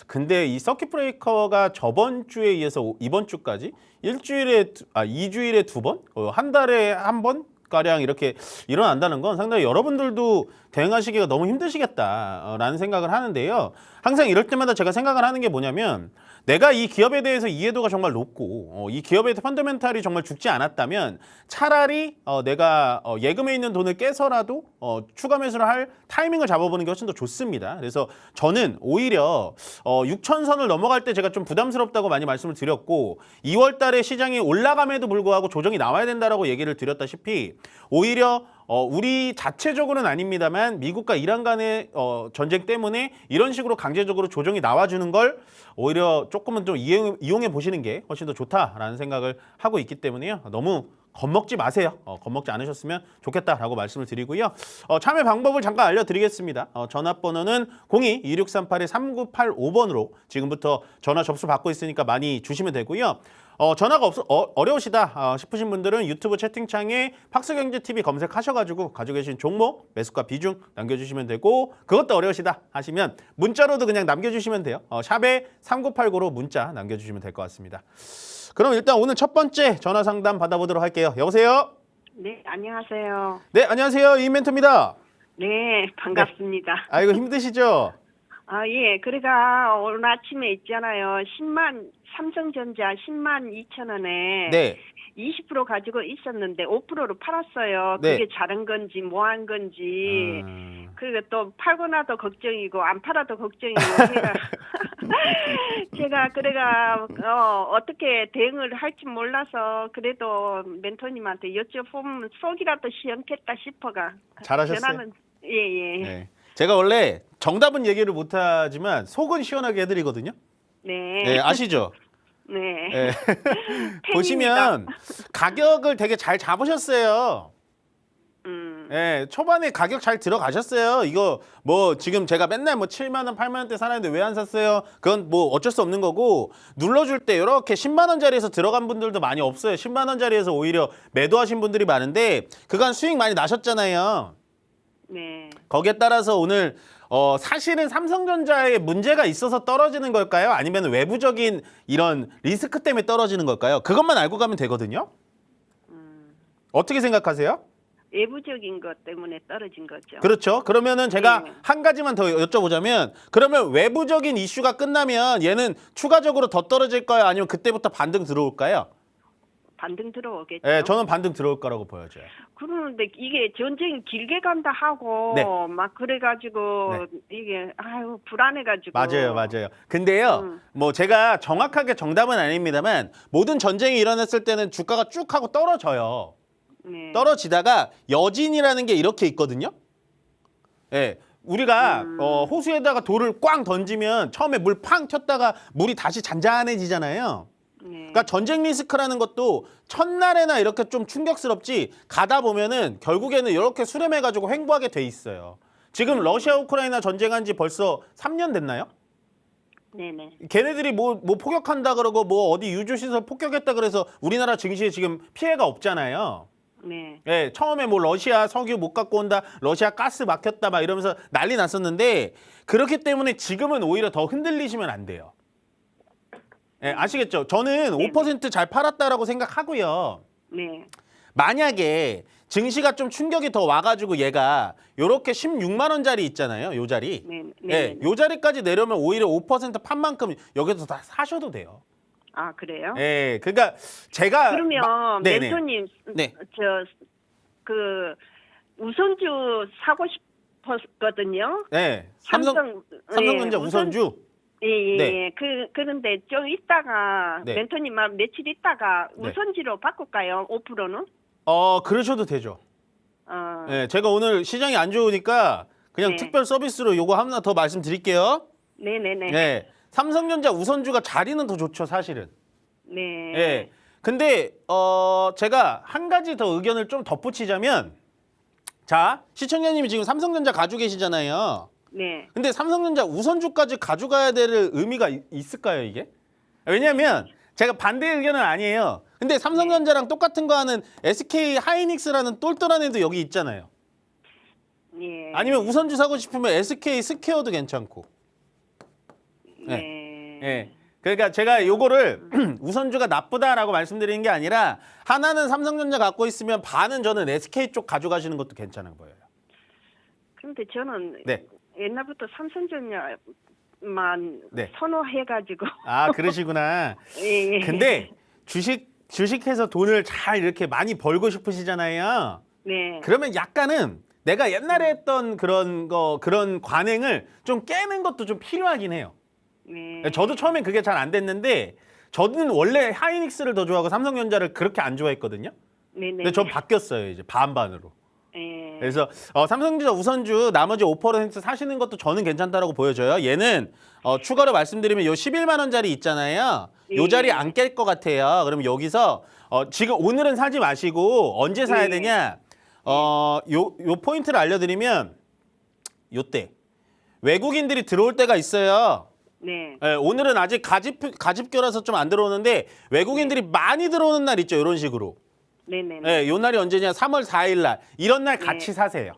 근데 이 서킷 브레이커가 저번 주에 이어서 이번 주까지 2주일에 두 번, 한 달에 한 번 가량 이렇게 일어난다는 건 상당히 여러분들도 대응하시기가 너무 힘드시겠다라는 생각을 하는데요. 항상 이럴 때마다 제가 생각을 하는 게 뭐냐면 내가 이 기업에 대해서 이해도가 정말 높고 이 기업의 펀더멘탈이 정말 죽지 않았다면 차라리 내가 예금에 있는 돈을 깨서라도 추가 매수를 할 타이밍을 잡아보는 게 훨씬 더 좋습니다. 그래서 저는 오히려 6,000선을 넘어갈 때 제가 좀 부담스럽다고 많이 말씀을 드렸고 2월 달에 시장이 올라감에도 불구하고 조정이 나와야 된다라고 얘기를 드렸다시피 오히려 우리 자체적으로는 아닙니다만 미국과 이란 간의 전쟁 때문에 이런 식으로 강제적으로 조정이 나와주는 걸 오히려 조금은 좀 이용해 보시는 게 훨씬 더 좋다라는 생각을 하고 있기 때문에요. 너무 겁먹지 마세요. 겁먹지 않으셨으면 좋겠다라고 말씀을 드리고요. 참여 방법을 잠깐 알려드리겠습니다. 전화번호는 02-2638-3985번으로 지금부터 전화 접수 받고 있으니까 많이 주시면 되고요. 전화가 어려우시다 싶으신 분들은 유튜브 채팅창에 팍스경제TV 검색하셔가지고 가지고 계신 종목, 매수가 비중 남겨주시면 되고 그것도 어려우시다 하시면 문자로도 그냥 남겨주시면 돼요. 샵에 3989로 문자 남겨주시면 될 것 같습니다. 그럼 일단 오늘 첫 번째 전화 상담 받아보도록 할게요. 여보세요? 네, 안녕하세요. 네, 안녕하세요. 이멘토입니다. 네, 반갑습니다. 네. 아이고 힘드시죠? 아, 예. 그래가 오늘 아침에 있잖아요. 삼성전자 10만 2천 원에 네. 20% 가지고 있었는데 5%로 팔았어요. 네. 그게 잘한 건지 뭐 한 건지. 그리고 또 팔고 나도 걱정이고 안 팔아도 걱정이고 제가 그래가 어떻게 대응을 할지 몰라서 그래도 멘토님한테 여쭤보면 속이라도 시원했다 싶어가. 잘하셨어요. 전화는 예. 네. 제가 원래 정답은 얘기를 못하지만 속은 시원하게 해드리거든요. 네. 네, 아시죠? 네. 네. 보시면 가격을 되게 잘 잡으셨어요. 네, 초반에 가격 잘 들어가셨어요. 이거 뭐 지금 제가 맨날 뭐 7만 원, 8만 원대 사는데 왜 안 샀어요? 그건 뭐 어쩔 수 없는 거고 눌러줄 때 이렇게 10만 원짜리에서 들어간 분들도 많이 없어요. 10만 원짜리에서 오히려 매도하신 분들이 많은데 그간 수익 많이 나셨잖아요. 네. 거기에 따라서 오늘 사실은 삼성전자에 문제가 있어서 떨어지는 걸까요? 아니면 외부적인 이런 리스크 때문에 떨어지는 걸까요? 그것만 알고 가면 되거든요. 어떻게 생각하세요? 외부적인 것 때문에 떨어진 거죠. 그렇죠. 그러면은 제가 네. 한 가지만 더 여쭤보자면 그러면 외부적인 이슈가 끝나면 얘는 추가적으로 더 떨어질까요? 아니면 그때부터 반등 들어올까요? 반등 들어오겠죠. 네, 저는 반등 들어올 거라고 보여져요. 그러는데 이게 전쟁이 길게 간다 하고 네. 막 그래가지고 이게 아유 불안해가지고. 맞아요. 근데요, 뭐 제가 정확하게 정답은 아닙니다만 모든 전쟁이 일어났을 때는 주가가 쭉 하고 떨어져요. 네. 떨어지다가 여진이라는 게 이렇게 있거든요. 예. 우리가 호수에다가 돌을 꽝 던지면 처음에 물 팡 튀었다가 물이 다시 잔잔해지잖아요. 네. 그러니까 전쟁 리스크라는 것도 첫날에나 이렇게 좀 충격스럽지 가다 보면은 결국에는 이렇게 수렴해가지고 횡보하게 돼 있어요. 지금 러시아 우크라이나 전쟁한 지 벌써 3년 됐나요? 네네. 걔네들이 뭐 폭격한다 그러고 뭐 어디 유조시설 폭격했다 그래서 우리나라 증시에 지금 피해가 없잖아요. 네. 예, 처음에 뭐 러시아 석유 못 갖고 온다, 러시아 가스 막혔다 막 이러면서 난리 났었는데 그렇기 때문에 지금은 오히려 더 흔들리시면 안 돼요. 예, 아시겠죠? 저는 5%잘 팔았다라고 생각하고요. 네. 만약에 증시가 좀 충격이 더 와가지고 얘가 요렇게 16만 원짜리 있잖아요, 요 자리. 네. 예, 요 자리까지 내려면 오히려 5%판 만큼 여기서 다 사셔도 돼요. 아 그래요? 예, 그러니까 제가 그러면 네네. 멘토님 네. 그 우선주 사고 싶었거든요. 네, 삼성전자 우선주. 예. 네. 그런데 좀 있다가 네. 멘토님 말 며칠 있다가 네. 우선지로 바꿀까요? 5%는? 그러셔도 되죠. 어. 예, 제가 오늘 시장이 안 좋으니까 그냥 네. 특별 서비스로 요거 하나 더 말씀드릴게요. 네네네. 네. 삼성전자 우선주가 자리는 더 좋죠, 사실은. 네. 예. 근데 제가 한 가지 더 의견을 좀 덧붙이자면, 자, 시청자님이 지금 삼성전자 가지고 계시잖아요. 네. 근데 삼성전자 우선주까지 가져가야 될 의미가 있을까요, 이게? 왜냐면 제가 반대 의견은 아니에요. 근데 삼성전자랑 똑같은 거 하는 SK 하이닉스라는 똘똘한 애도 여기 있잖아요. 예. 아니면 우선주 사고 싶으면 SK 스퀘어도 괜찮고. 네. 예. 그러니까 제가 요거를 우선주가 나쁘다라고 말씀드리는 게 아니라 하나는 삼성전자 갖고 있으면 반은 저는 SK 쪽 가져가시는 것도 괜찮은 거예요. 근데 저는 네. 옛날부터 삼성전자만 네. 선호해가지고. 아, 그러시구나. 예, 예. 근데 주식해서 돈을 잘 이렇게 많이 벌고 싶으시잖아요. 네. 그러면 약간은 내가 옛날에 했던 그런 관행을 좀 깨는 것도 좀 필요하긴 해요. 네. 저도 처음엔 그게 잘 안 됐는데 저는 원래 하이닉스를 더 좋아하고 삼성전자를 그렇게 안 좋아했거든요. 네네. 근데 전 바뀌었어요, 이제 반반으로. 예. 그래서 삼성전자 우선주 나머지 5% 사시는 것도 저는 괜찮다라고 보여져요. 얘는 추가로 말씀드리면 요 11만 원짜리 있잖아요. 요 예. 자리 안 깰 것 같아요. 그럼 여기서 지금 오늘은 사지 마시고 언제 사야 예. 되냐? 요 포인트를 알려드리면 요때 외국인들이 들어올 때가 있어요. 네. 예, 오늘은 아직 가집교라서 좀 안 들어오는데 외국인들이 많이 들어오는 날 있죠. 이런 식으로. 네네. 예, 요 날이 언제냐? 3월 4일 날. 이런 날 같이 네. 사세요.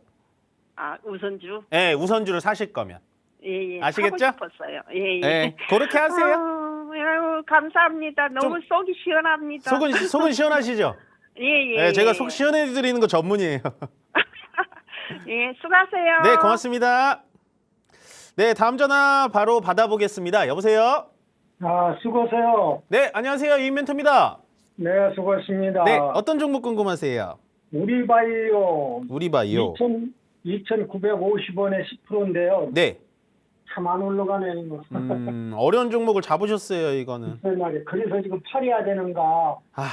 아, 우선주? 예, 우선주를 사실 거면. 예, 예. 아시겠죠? 하고 싶었어요. 예, 예. 예, 그렇게 하세요. 아유, 감사합니다. 너무 속이 시원합니다. 속은 시원하시죠? 예, 예. 예, 제가 속 시원해 드리는 거 전문이에요. 예, 수고하세요. 네, 고맙습니다. 네, 다음 전화 바로 받아보겠습니다. 여보세요? 아, 수고하세요. 네, 안녕하세요. 이인 멘토입니다. 네, 수고하십니다. 네, 어떤 종목 궁금하세요? 우리바이오 우리바이오. 2,950원에 10%인데요. 네. 참 안 올라가네, 이거. 어려운 종목을 잡으셨어요, 이거는. 글쎄 말이야. 그래서 지금 팔아야 되는가, 아,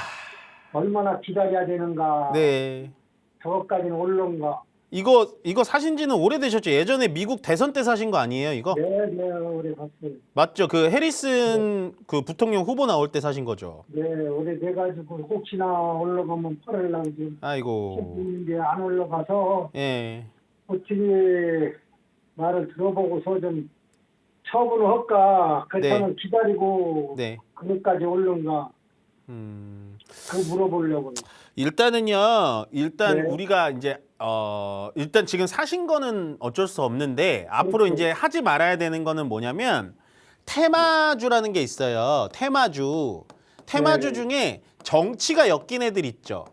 얼마나 기다려야 되는가, 네. 저것까지는 올라온가. 이거 사신 지는 오래되셨죠? 예전에 미국 대선 때 사신 거 아니에요, 이거? 네, 네, 오래됐어요. 맞죠? 그 해리슨 그 부통령 후보 나올 때 사신 거죠? 네, 오래돼가지고 혹시나 올라가면 팔으려고 지금 아이고. 했는데 안 올라가서 예. 어떻게 말을 들어보고서 좀 처분을 할까, 그렇다면 기다리고 네. 그것까지 올라온가, 그거 물어보려고요. 일단은요. 일단 네. 우리가 이제 일단 지금 사신 거는 어쩔 수 없는데 앞으로 그렇죠. 이제 하지 말아야 되는 거는 뭐냐면 테마주라는 게 있어요. 테마주 네. 중에 정치가 엮인 애들 있죠.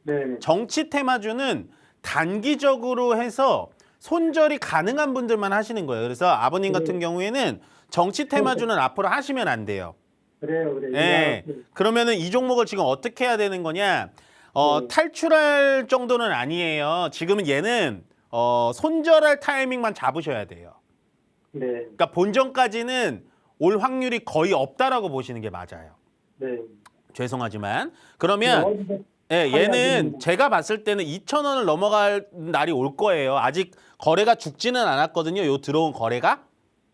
네, 정치 테마주는 단기적으로 해서 손절이 가능한 분들만 하시는 거예요. 그래서 아버님 네. 같은 경우에는 정치 테마주는 앞으로 하시면 안 돼요. 그래요. 예. 그러면은 이 종목을 지금 어떻게 해야 되는 거냐? 탈출할 정도는 아니에요. 지금은 얘는 손절할 타이밍만 잡으셔야 돼요. 네, 그러니까 본전까지는 올 확률이 거의 없다라고 보시는 게 맞아요. 네. 죄송하지만 그러면 어디서 예, 사야 얘는 되는 제가 봤을 때는 2,000원을 넘어갈 날이 올 거예요. 아직 거래가 죽지는 않았거든요. 요 들어온 거래가.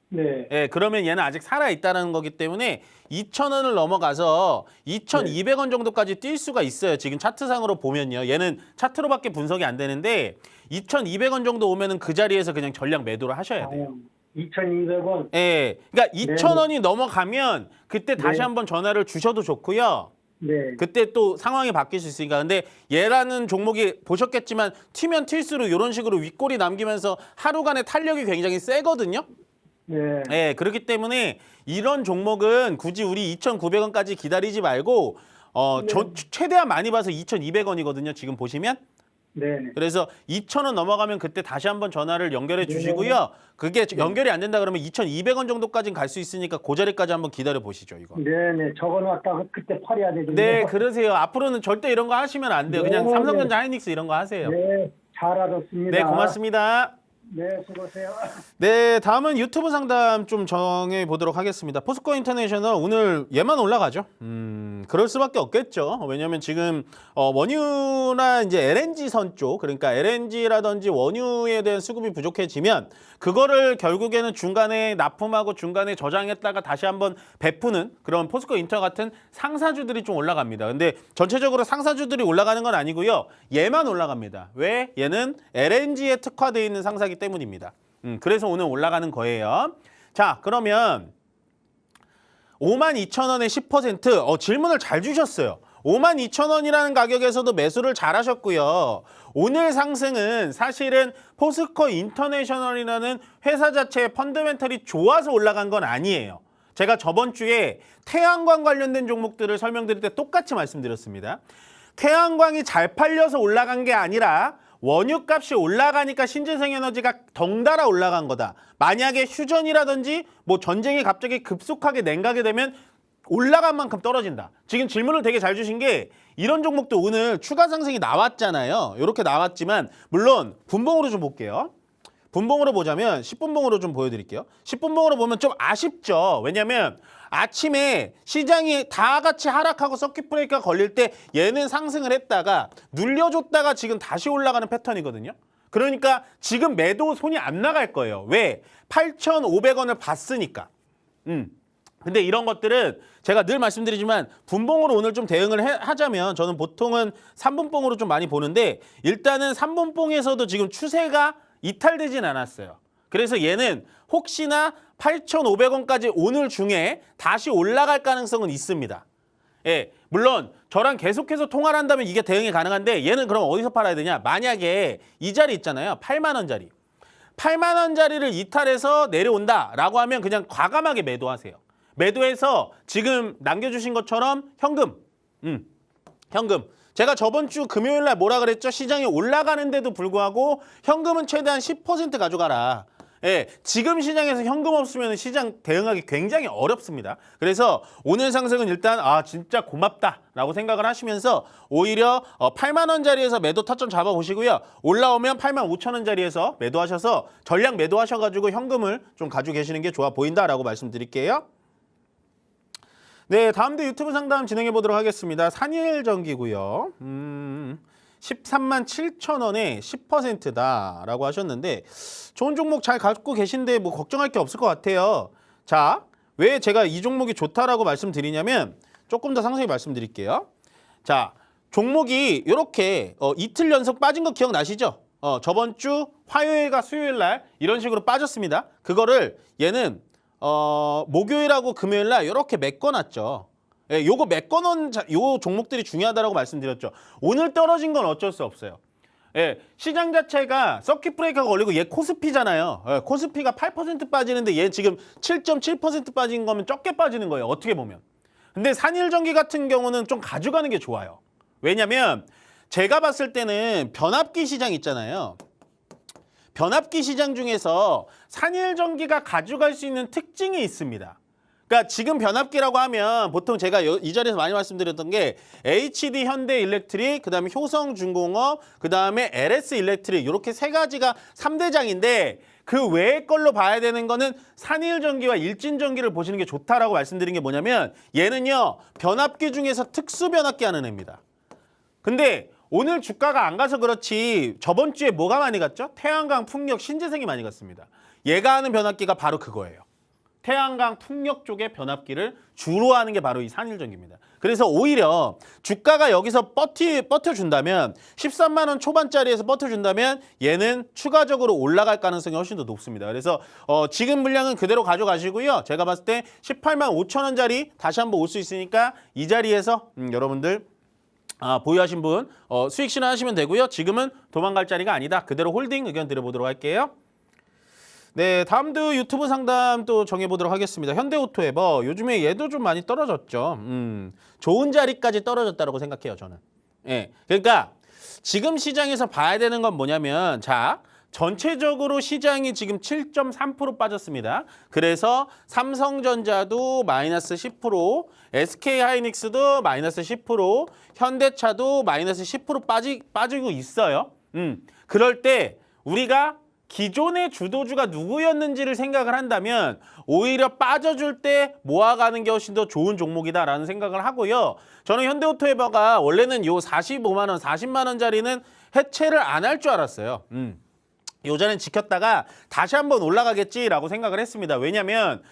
네, 예, 그러면 얘는 아직 살아 있다는 거기 때문에 2,000원을 넘어가서 2,200원 정도까지 뛸 수가 있어요. 지금 차트상으로 보면요. 얘는 차트로밖에 분석이 안 되는데 2,200원 정도 오면은 그 자리에서 그냥 전량 매도를 하셔야 돼요. 2,200원. 예. 그러니까 2,000원이 넘어가면 그때 다시 네. 한번 전화를 주셔도 좋고요. 네, 그때 또 상황이 바뀔 수 있으니까. 근데 얘라는 종목이 보셨겠지만 튀면 튈수록 이런 식으로 윗골이 남기면서 하루간의 탄력이 굉장히 세거든요. 네, 예, 그렇기 때문에 이런 종목은 굳이 우리 2,900원까지 기다리지 말고 최대한 많이 봐서 2,200원이거든요. 지금 보시면. 네, 그래서 2,000원 넘어가면 그때 다시 한번 전화를 연결해 주시고요. 그게 연결이 안 된다 그러면 2,200원 정도까지는 갈 수 있으니까 그 자리까지 한번 기다려 보시죠, 이거. 네, 네. 적어놨다가 그때 팔아야 되겠네요. 네, 그러세요. 앞으로는 절대 이런 거 하시면 안 돼요. 그냥 네, 삼성전자 하이닉스 이런 거 하세요. 네, 잘 알았습니다. 네, 고맙습니다. 네, 수고하세요. 네, 다음은 유튜브 상담 좀 정해 보도록 하겠습니다. 포스코 인터내셔널 오늘 얘만 올라가죠. 그럴 수밖에 없겠죠. 왜냐하면 지금 원유나 이제 LNG 선 쪽, 그러니까 LNG라든지 원유에 대한 수급이 부족해지면 그거를 결국에는 중간에 납품하고 중간에 저장했다가 다시 한번 베푸는 그런 포스코 인터 같은 상사주들이 좀 올라갑니다. 근데 전체적으로 상사주들이 올라가는 건 아니고요. 얘만 올라갑니다. 왜? 얘는 LNG에 특화되어 있는 상사기 때문입니다. 그래서 오늘 올라가는 거예요. 자, 그러면 52,000원에 10%. 질문을 잘 주셨어요. 52,000원이라는 가격에서도 매수를 잘 하셨고요. 오늘 상승은 사실은 포스코 인터내셔널이라는 회사 자체의 펀더멘털이 좋아서 올라간 건 아니에요. 제가 저번 주에 태양광 관련된 종목들을 설명드릴 때 똑같이 말씀드렸습니다. 태양광이 잘 팔려서 올라간 게 아니라 원유값이 올라가니까 신재생에너지가 덩달아 올라간 거다. 만약에 휴전이라든지 뭐 전쟁이 갑자기 급속하게 냉가게 되면 올라간 만큼 떨어진다. 지금 질문을 되게 잘 주신 게 이런 종목도 오늘 추가 상승이 나왔잖아요. 이렇게 나왔지만 물론 분봉으로 좀 볼게요. 분봉으로 보자면 10분봉으로 좀 보여드릴게요. 10분봉으로 보면 좀 아쉽죠. 왜냐면 아침에 시장이 다 같이 하락하고 서킷 브레이크가 걸릴 때 얘는 상승을 했다가 눌려줬다가 지금 다시 올라가는 패턴이거든요. 그러니까 지금 매도 손이 안 나갈 거예요. 왜? 8,500원을 봤으니까. 근데 이런 것들은 제가 늘 말씀드리지만 분봉으로 오늘 좀 대응을 하자면 저는 보통은 3분봉으로 좀 많이 보는데 일단은 3분봉에서도 지금 추세가 이탈되진 않았어요. 그래서 얘는 혹시나 8,500원까지 오늘 중에 다시 올라갈 가능성은 있습니다. 예, 물론 저랑 계속해서 통화를 한다면 이게 대응이 가능한데 얘는 그럼 어디서 팔아야 되냐? 만약에 이 자리 있잖아요. 8만 원짜리. 8만 원짜리를 이탈해서 내려온다라고 하면 그냥 과감하게 매도하세요. 매도해서 지금 남겨주신 것처럼 현금. 현금. 제가 저번 주 금요일 날 뭐라 그랬죠? 시장이 올라가는데도 불구하고 현금은 최대한 10% 가져가라. 예, 지금 시장에서 현금 없으면 시장 대응하기 굉장히 어렵습니다. 그래서 오늘 상승은 일단 진짜 고맙다라고 생각을 하시면서 오히려 8만 원짜리에서 매도 타점 잡아보시고요. 올라오면 8만 5천 원짜리에서 매도하셔서 전량 매도하셔가지고 현금을 좀 가지고 계시는 게 좋아 보인다라고 말씀드릴게요. 네, 다음도 유튜브 상담 진행해 보도록 하겠습니다. 산일전기고요. 13만 7천 원에 10%다라고 하셨는데 좋은 종목 잘 갖고 계신데 뭐 걱정할 게 없을 것 같아요. 자, 왜 제가 이 종목이 좋다라고 말씀드리냐면 조금 더 상세히 말씀드릴게요. 자, 종목이 이렇게 이틀 연속 빠진 거 기억나시죠? 저번 주 화요일과 수요일 날 이런 식으로 빠졌습니다. 그거를 얘는 목요일하고 금요일 날 이렇게 메꿔놨죠. 예, 요거 메꿔놓은 요 종목들이 중요하다고 말씀드렸죠. 오늘 떨어진 건 어쩔 수 없어요. 예, 시장 자체가 서킷 브레이크가 걸리고 얘 코스피잖아요. 예, 코스피가 8% 빠지는데 얘 지금 7.7% 빠진 거면 적게 빠지는 거예요. 어떻게 보면. 근데 산일전기 같은 경우는 좀 가져가는 게 좋아요. 왜냐면 제가 봤을 때는 변압기 시장 있잖아요. 변압기 시장 중에서 산일전기가 가져갈 수 있는 특징이 있습니다. 그러니까 지금 변압기라고 하면 보통 제가 이 자리에서 많이 말씀드렸던 게 HD 현대일렉트릭, 그다음에 효성중공업, 그다음에 LS 일렉트릭 이렇게 세 가지가 3대장인데 그 외의 걸로 봐야 되는 거는 산일전기와 일진전기를 보시는 게 좋다라고 말씀드린 게 뭐냐면 얘는요 변압기 중에서 특수 변압기 하는 애입니다. 근데 오늘 주가가 안 가서 그렇지 저번 주에 뭐가 많이 갔죠? 태양광, 풍력, 신재생이 많이 갔습니다. 얘가 하는 변압기가 바로 그거예요. 태양광, 풍력 쪽의 변압기를 주로 하는 게 바로 이 산일전기입니다. 그래서 오히려 주가가 여기서 버텨준다면 13만 원 초반짜리에서 버텨준다면 얘는 추가적으로 올라갈 가능성이 훨씬 더 높습니다. 그래서 지금 물량은 그대로 가져가시고요. 제가 봤을 때 18만 5천 원짜리 다시 한번 올 수 있으니까 이 자리에서 여러분들 보유하신 분 수익 실현하시면 되고요. 지금은 도망갈 자리가 아니다. 그대로 홀딩 의견 드려보도록 할게요. 네, 다음도 유튜브 상담 또 정해보도록 하겠습니다. 현대오토에버 요즘에 얘도 좀 많이 떨어졌죠. 좋은 자리까지 떨어졌다고 생각해요, 저는. 예, 그러니까 지금 시장에서 봐야 되는 건 뭐냐면 자, 전체적으로 시장이 지금 7.3% 빠졌습니다. 그래서 삼성전자도 마이너스 10%, SK하이닉스도 마이너스 10%, 현대차도 마이너스 10% 빠지고 있어요. 그럴 때 우리가 기존의 주도주가 누구였는지를 생각을 한다면 오히려 빠져줄 때 모아가는 게 훨씬 더 좋은 종목이다라는 생각을 하고요. 저는 현대오토에버가 원래는 요 45만 원, 40만 원짜리는 해체를 안 할 줄 알았어요. 요전엔 지켰다가 다시 한번 올라가겠지라고 생각을 했습니다. 왜냐면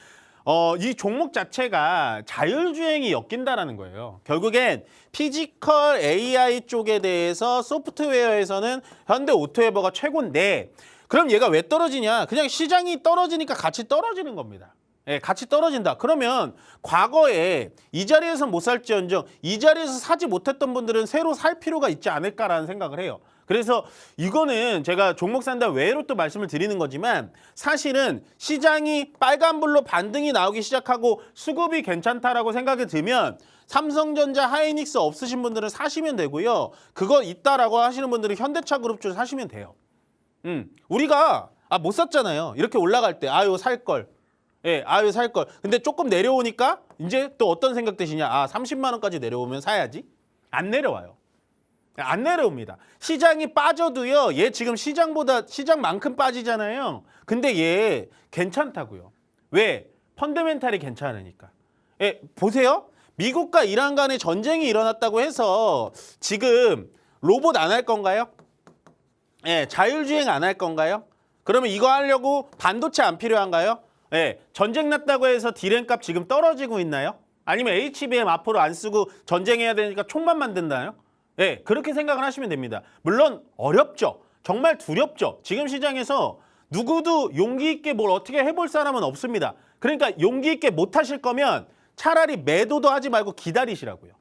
이 종목 자체가 자율주행이 엮인다라는 거예요. 결국엔 피지컬 AI 쪽에 대해서 소프트웨어에서는 현대오토에버가 최고인데 그럼 얘가 왜 떨어지냐? 그냥 시장이 떨어지니까 같이 떨어지는 겁니다. 예, 같이 떨어진다. 그러면 과거에 이 자리에서 못 살지언정 이 자리에서 사지 못했던 분들은 새로 살 필요가 있지 않을까라는 생각을 해요. 그래서 이거는 제가 종목 산다 외로 또 말씀을 드리는 거지만 사실은 시장이 빨간불로 반등이 나오기 시작하고 수급이 괜찮다라고 생각이 들면 삼성전자, 하이닉스 없으신 분들은 사시면 되고요. 그거 있다라고 하시는 분들은 현대차 그룹주를 사시면 돼요. 우리가 못 샀잖아요. 이렇게 올라갈 때 아유 살 걸. 예, 아유 살 걸. 근데 조금 내려오니까 이제 또 어떤 생각 드시냐? 30만 원까지 내려오면 사야지. 안 내려와요. 안 내려옵니다. 시장이 빠져도요. 얘 지금 시장만큼 빠지잖아요. 근데 얘 괜찮다고요. 왜? 펀더멘탈이 괜찮으니까. 예, 보세요. 미국과 이란 간의 전쟁이 일어났다고 해서 지금 로봇 안 할 건가요? 예, 자율주행 안 할 건가요? 그러면 이거 하려고 반도체 안 필요한가요? 예, 전쟁 났다고 해서 디램 값 지금 떨어지고 있나요? 아니면 HBM 앞으로 안 쓰고 전쟁해야 되니까 총만 만든다요? 예, 그렇게 생각을 하시면 됩니다. 물론 어렵죠. 정말 두렵죠. 지금 시장에서 누구도 용기 있게 뭘 어떻게 해볼 사람은 없습니다. 그러니까 용기 있게 못 하실 거면 차라리 매도도 하지 말고 기다리시라고요.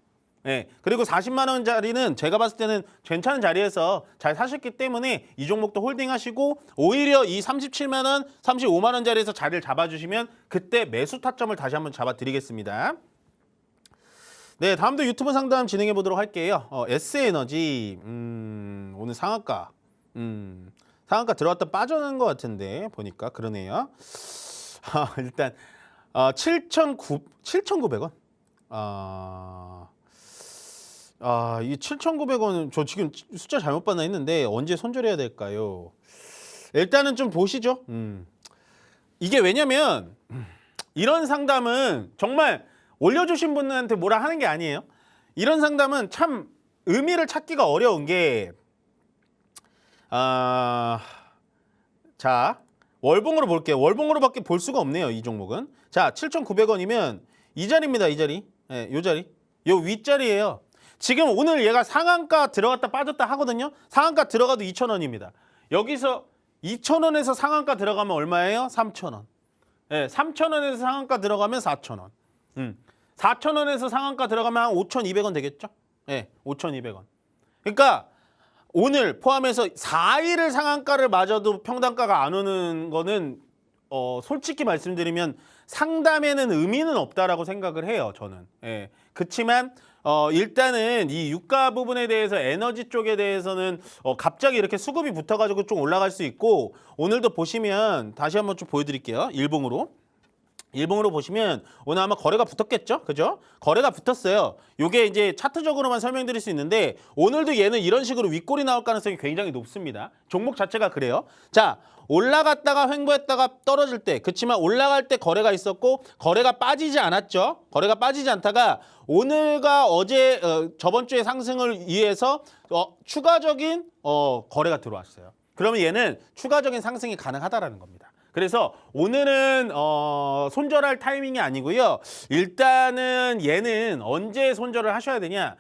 예, 그리고 40만 원짜리는 제가 봤을 때는 괜찮은 자리에서 잘 사셨기 때문에 이 종목도 홀딩하시고 오히려 이 37만 원, 35만 원짜리에서 자리를 잡아주시면 그때 매수 타점을 다시 한번 잡아드리겠습니다. 네, 다음도 유튜브 상담 진행해 보도록 할게요. S에너지 오늘 상한가 들어갔다 빠져나간 것 같은데 보니까 그러네요. 일단 7,900원. 이 7,900원은 저 지금 숫자 잘못 봤나 했는데 언제 손절해야 될까요? 일단은 좀 보시죠. 이게 왜냐면 이런 상담은 정말 올려주신 분한테 뭐라 하는 게 아니에요. 이런 상담은 참 의미를 찾기가 어려운 게 자, 월봉으로 볼게요. 월봉으로밖에 볼 수가 없네요. 이 종목은. 자, 7,900원이면 이 자리입니다. 이 자리. 예, 요 자리. 요 윗자리예요. 지금 오늘 얘가 상한가 들어갔다 빠졌다 하거든요. 상한가 들어가도 2,000원입니다. 여기서 2,000원에서 상한가 들어가면 얼마예요? 3,000원. 예, 3,000원에서 상한가 들어가면 4,000원. 4,000원에서 상한가 들어가면 한 5,200원 되겠죠? 예, 5,200원. 그러니까 오늘 포함해서 4일을 상한가를 맞아도 평단가가 안 오는 거는 솔직히 말씀드리면 상담에는 의미는 없다라고 생각을 해요, 저는. 예. 그렇지만 일단은 이 유가 부분에 대해서 에너지 쪽에 대해서는 갑자기 이렇게 수급이 붙어가지고 좀 올라갈 수 있고 오늘도 보시면 다시 한번 좀 보여드릴게요. 일봉으로 보시면 오늘 아마 거래가 붙었겠죠? 그죠? 거래가 붙었어요. 요게 이제 차트적으로만 설명드릴 수 있는데 오늘도 얘는 이런 식으로 윗골이 나올 가능성이 굉장히 높습니다. 종목 자체가 그래요. 자, 올라갔다가 횡보했다가 떨어질 때 그렇지만 올라갈 때 거래가 있었고 거래가 빠지지 않았죠. 거래가 빠지지 않다가 오늘과 어제 저번 주의 상승을 위해서 추가적인 거래가 들어왔어요. 그러면 얘는 추가적인 상승이 가능하다라는 겁니다. 그래서 오늘은 손절할 타이밍이 아니고요. 일단은 얘는 언제 손절을 하셔야 되냐.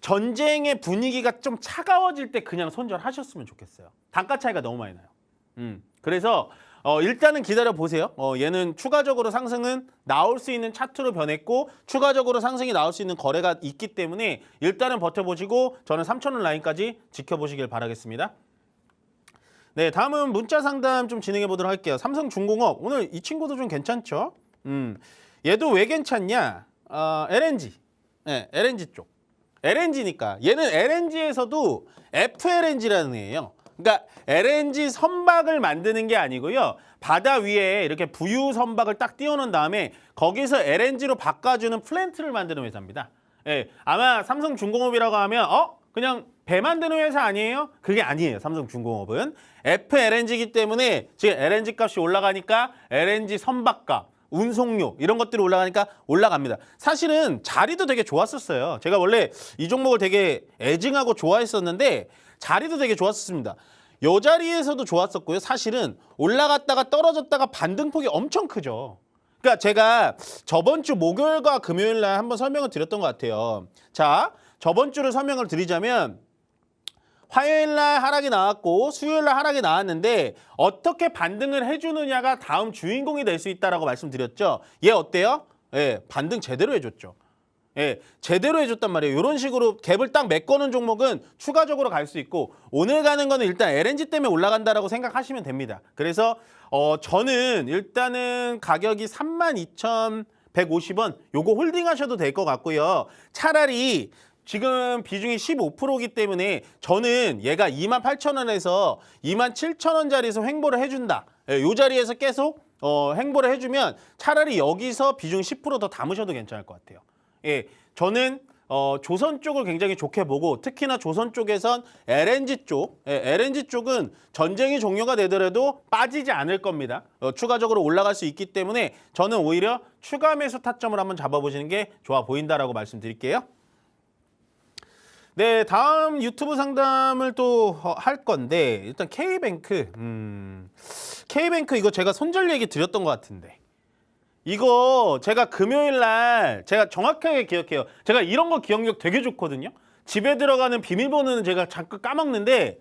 전쟁의 분위기가 좀 차가워질 때 그냥 손절하셨으면 좋겠어요. 단가 차이가 너무 많이 나요. 그래서 일단은 기다려 보세요. 얘는 추가적으로 상승은 나올 수 있는 차트로 변했고 추가적으로 상승이 나올 수 있는 거래가 있기 때문에 일단은 버텨보시고 저는 3,000원 라인까지 지켜보시길 바라겠습니다. 네, 다음은 문자 상담 좀 진행해 보도록 할게요. 삼성중공업 오늘 이 친구도 좀 괜찮죠? 얘도 왜 괜찮냐? LNG, 네, LNG 쪽. LNG니까 얘는 LNG에서도 FLNG라는 애예요. 그러니까 LNG 선박을 만드는 게 아니고요. 바다 위에 이렇게 부유 선박을 딱 띄워놓은 다음에 거기서 LNG로 바꿔주는 플랜트를 만드는 회사입니다. 예, 아마 삼성중공업이라고 하면 그냥 배 만드는 회사 아니에요? 그게 아니에요. 삼성중공업은 FLNG이기 때문에 지금 LNG 값이 올라가니까 LNG 선박값, 운송료 이런 것들이 올라가니까 올라갑니다. 사실은 자리도 되게 좋았었어요. 제가 원래 이 종목을 되게 애증하고 좋아했었는데 자리도 되게 좋았었습니다. 요 자리에서도 좋았었고요. 사실은 올라갔다가 떨어졌다가 반등폭이 엄청 크죠. 그러니까 제가 저번 주 목요일과 금요일 날 한번 설명을 드렸던 것 같아요. 자, 저번 주를 설명을 드리자면 화요일 날 하락이 나왔고 수요일 날 하락이 나왔는데 어떻게 반등을 해주느냐가 다음 주인공이 될 수 있다라고 말씀드렸죠. 얘 어때요? 예, 반등 제대로 해줬죠. 예, 제대로 해줬단 말이에요. 이런 식으로 갭을 딱 메꿔놓은 종목은 추가적으로 갈 수 있고 오늘 가는 거는 일단 LNG 때문에 올라간다라고 생각하시면 됩니다. 그래서 저는 일단은 가격이 32,150원 요거 홀딩하셔도 될 것 같고요. 차라리 지금 비중이 15%이기 때문에 저는 얘가 28,000원에서 27,000원짜리에서 횡보를 해준다. 예, 요 자리에서 계속 횡보를 해주면 차라리 여기서 비중 10% 더 담으셔도 괜찮을 것 같아요. 예, 저는 조선 쪽을 굉장히 좋게 보고 특히나 조선 쪽에선 LNG 쪽, LNG 쪽은 전쟁이 종료가 되더라도 빠지지 않을 겁니다. 추가적으로 올라갈 수 있기 때문에 저는 오히려 추가 매수 타점을 한번 잡아보시는 게 좋아 보인다라고 말씀드릴게요. 네, 다음 유튜브 상담을 또 할 건데 일단 K뱅크, K뱅크 이거 제가 손절 얘기 드렸던 것 같은데 이거 제가 금요일 날 제가 정확하게 기억해요. 제가 이런 거 기억력 되게 좋거든요. 집에 들어가는 비밀번호는 제가 자꾸 까먹는데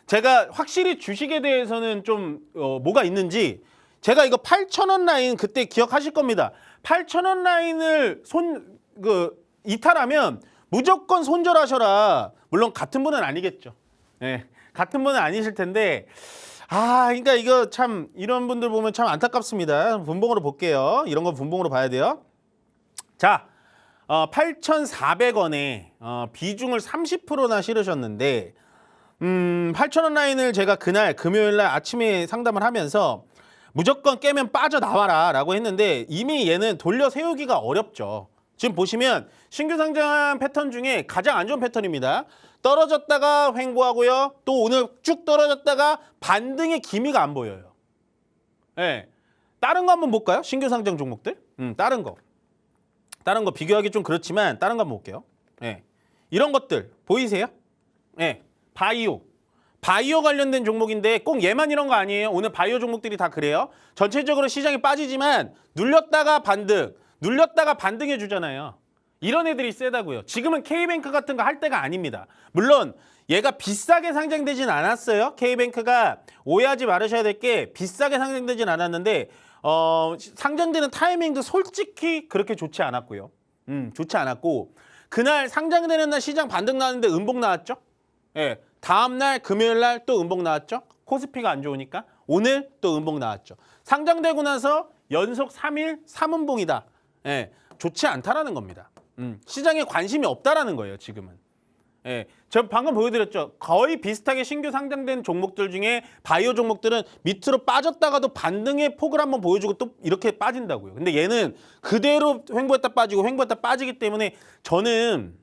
제가 확실히 주식에 대해서는 좀 뭐가 있는지 제가 이거 8,000원 라인 그때 기억하실 겁니다. 8,000원 라인을 이탈하면 무조건 손절하셔라. 물론 같은 분은 아니겠죠. 네, 같은 분은 아니실 텐데 그러니까 이거 참 이런 분들 보면 참 안타깝습니다. 분봉으로 볼게요. 이런 거 분봉으로 봐야 돼요. 자, 8,400원에 비중을 30%나 실으셨는데 8,000원 라인을 제가 그날 금요일 날 아침에 상담을 하면서 무조건 깨면 빠져나와라 라고 했는데 이미 얘는 돌려 세우기가 어렵죠. 지금 보시면 신규 상장 패턴 중에 가장 안 좋은 패턴입니다. 떨어졌다가 횡보하고요. 또 오늘 쭉 떨어졌다가 반등의 기미가 안 보여요. 네. 다른 거 한번 볼까요? 신규 상장 종목들? 다른 거 비교하기 좀 그렇지만 다른 거 한번 볼게요. 네. 이런 것들 보이세요? 네. 바이오 관련된 종목인데 꼭 얘만 이런 거 아니에요. 오늘 바이오 종목들이 다 그래요. 전체적으로 시장이 빠지지만 눌렸다가 반등해 주잖아요. 이런 애들이 세다고요. 지금은 K뱅크 같은 거 할 때가 아닙니다. 물론 얘가 비싸게 상장되진 않았어요. K뱅크가 오해하지 말으셔야 될 게 비싸게 상장되진 않았는데 상장되는 타이밍도 솔직히 그렇게 좋지 않았고요. 좋지 않았고 그날 상장되는 날 시장 반등 나왔는데 음봉 나왔죠. 예, 다음 날 금요일 날 또 음봉 나왔죠. 코스피가 안 좋으니까 오늘 또 음봉 나왔죠. 상장되고 나서 연속 3일 3음봉이다. 예, 좋지 않다라는 겁니다. 시장에 관심이 없다라는 거예요, 지금은. 예, 제가 방금 보여드렸죠. 거의 비슷하게 신규 상장된 종목들 중에 바이오 종목들은 밑으로 빠졌다가도 반등의 폭을 한번 보여주고 또 이렇게 빠진다고요. 근데 얘는 그대로 횡보했다 빠지기 때문에 저는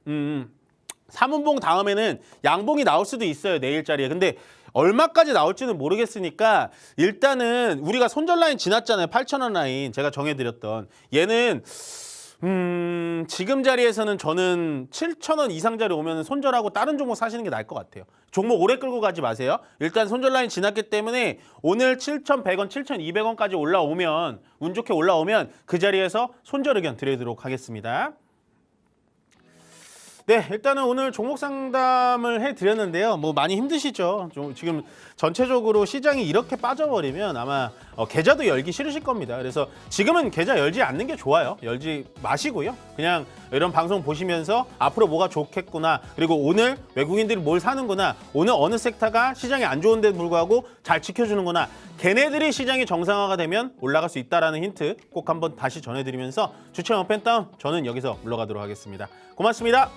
3음봉 다음에는 양봉이 나올 수도 있어요, 내일자리에. 근데 얼마까지 나올지는 모르겠으니까 일단은 우리가 손절 라인 지났잖아요. 8,000원 라인 제가 정해드렸던 얘는 지금 자리에서는 저는 7,000원 이상 자리 오면 손절하고 다른 종목 사시는 게 나을 것 같아요. 종목 오래 끌고 가지 마세요. 일단 손절 라인 지났기 때문에 오늘 7,100원, 7,200원까지 올라오면 운 좋게 올라오면 그 자리에서 손절 의견 드리도록 하겠습니다. 네, 일단은 오늘 종목 상담을 해드렸는데요. 뭐 많이 힘드시죠? 지금 전체적으로 시장이 이렇게 빠져버리면 아마 계좌도 열기 싫으실 겁니다. 그래서 지금은 계좌 열지 않는 게 좋아요. 열지 마시고요. 그냥 이런 방송 보시면서 앞으로 뭐가 좋겠구나. 그리고 오늘 외국인들이 뭘 사는구나. 오늘 어느 섹터가 시장이 안 좋은데도 불구하고 잘 지켜주는구나. 걔네들이 시장이 정상화가 되면 올라갈 수 있다는 힌트 꼭 한번 다시 전해드리면서 주체 업앤다운 저는 여기서 물러가도록 하겠습니다. 고맙습니다.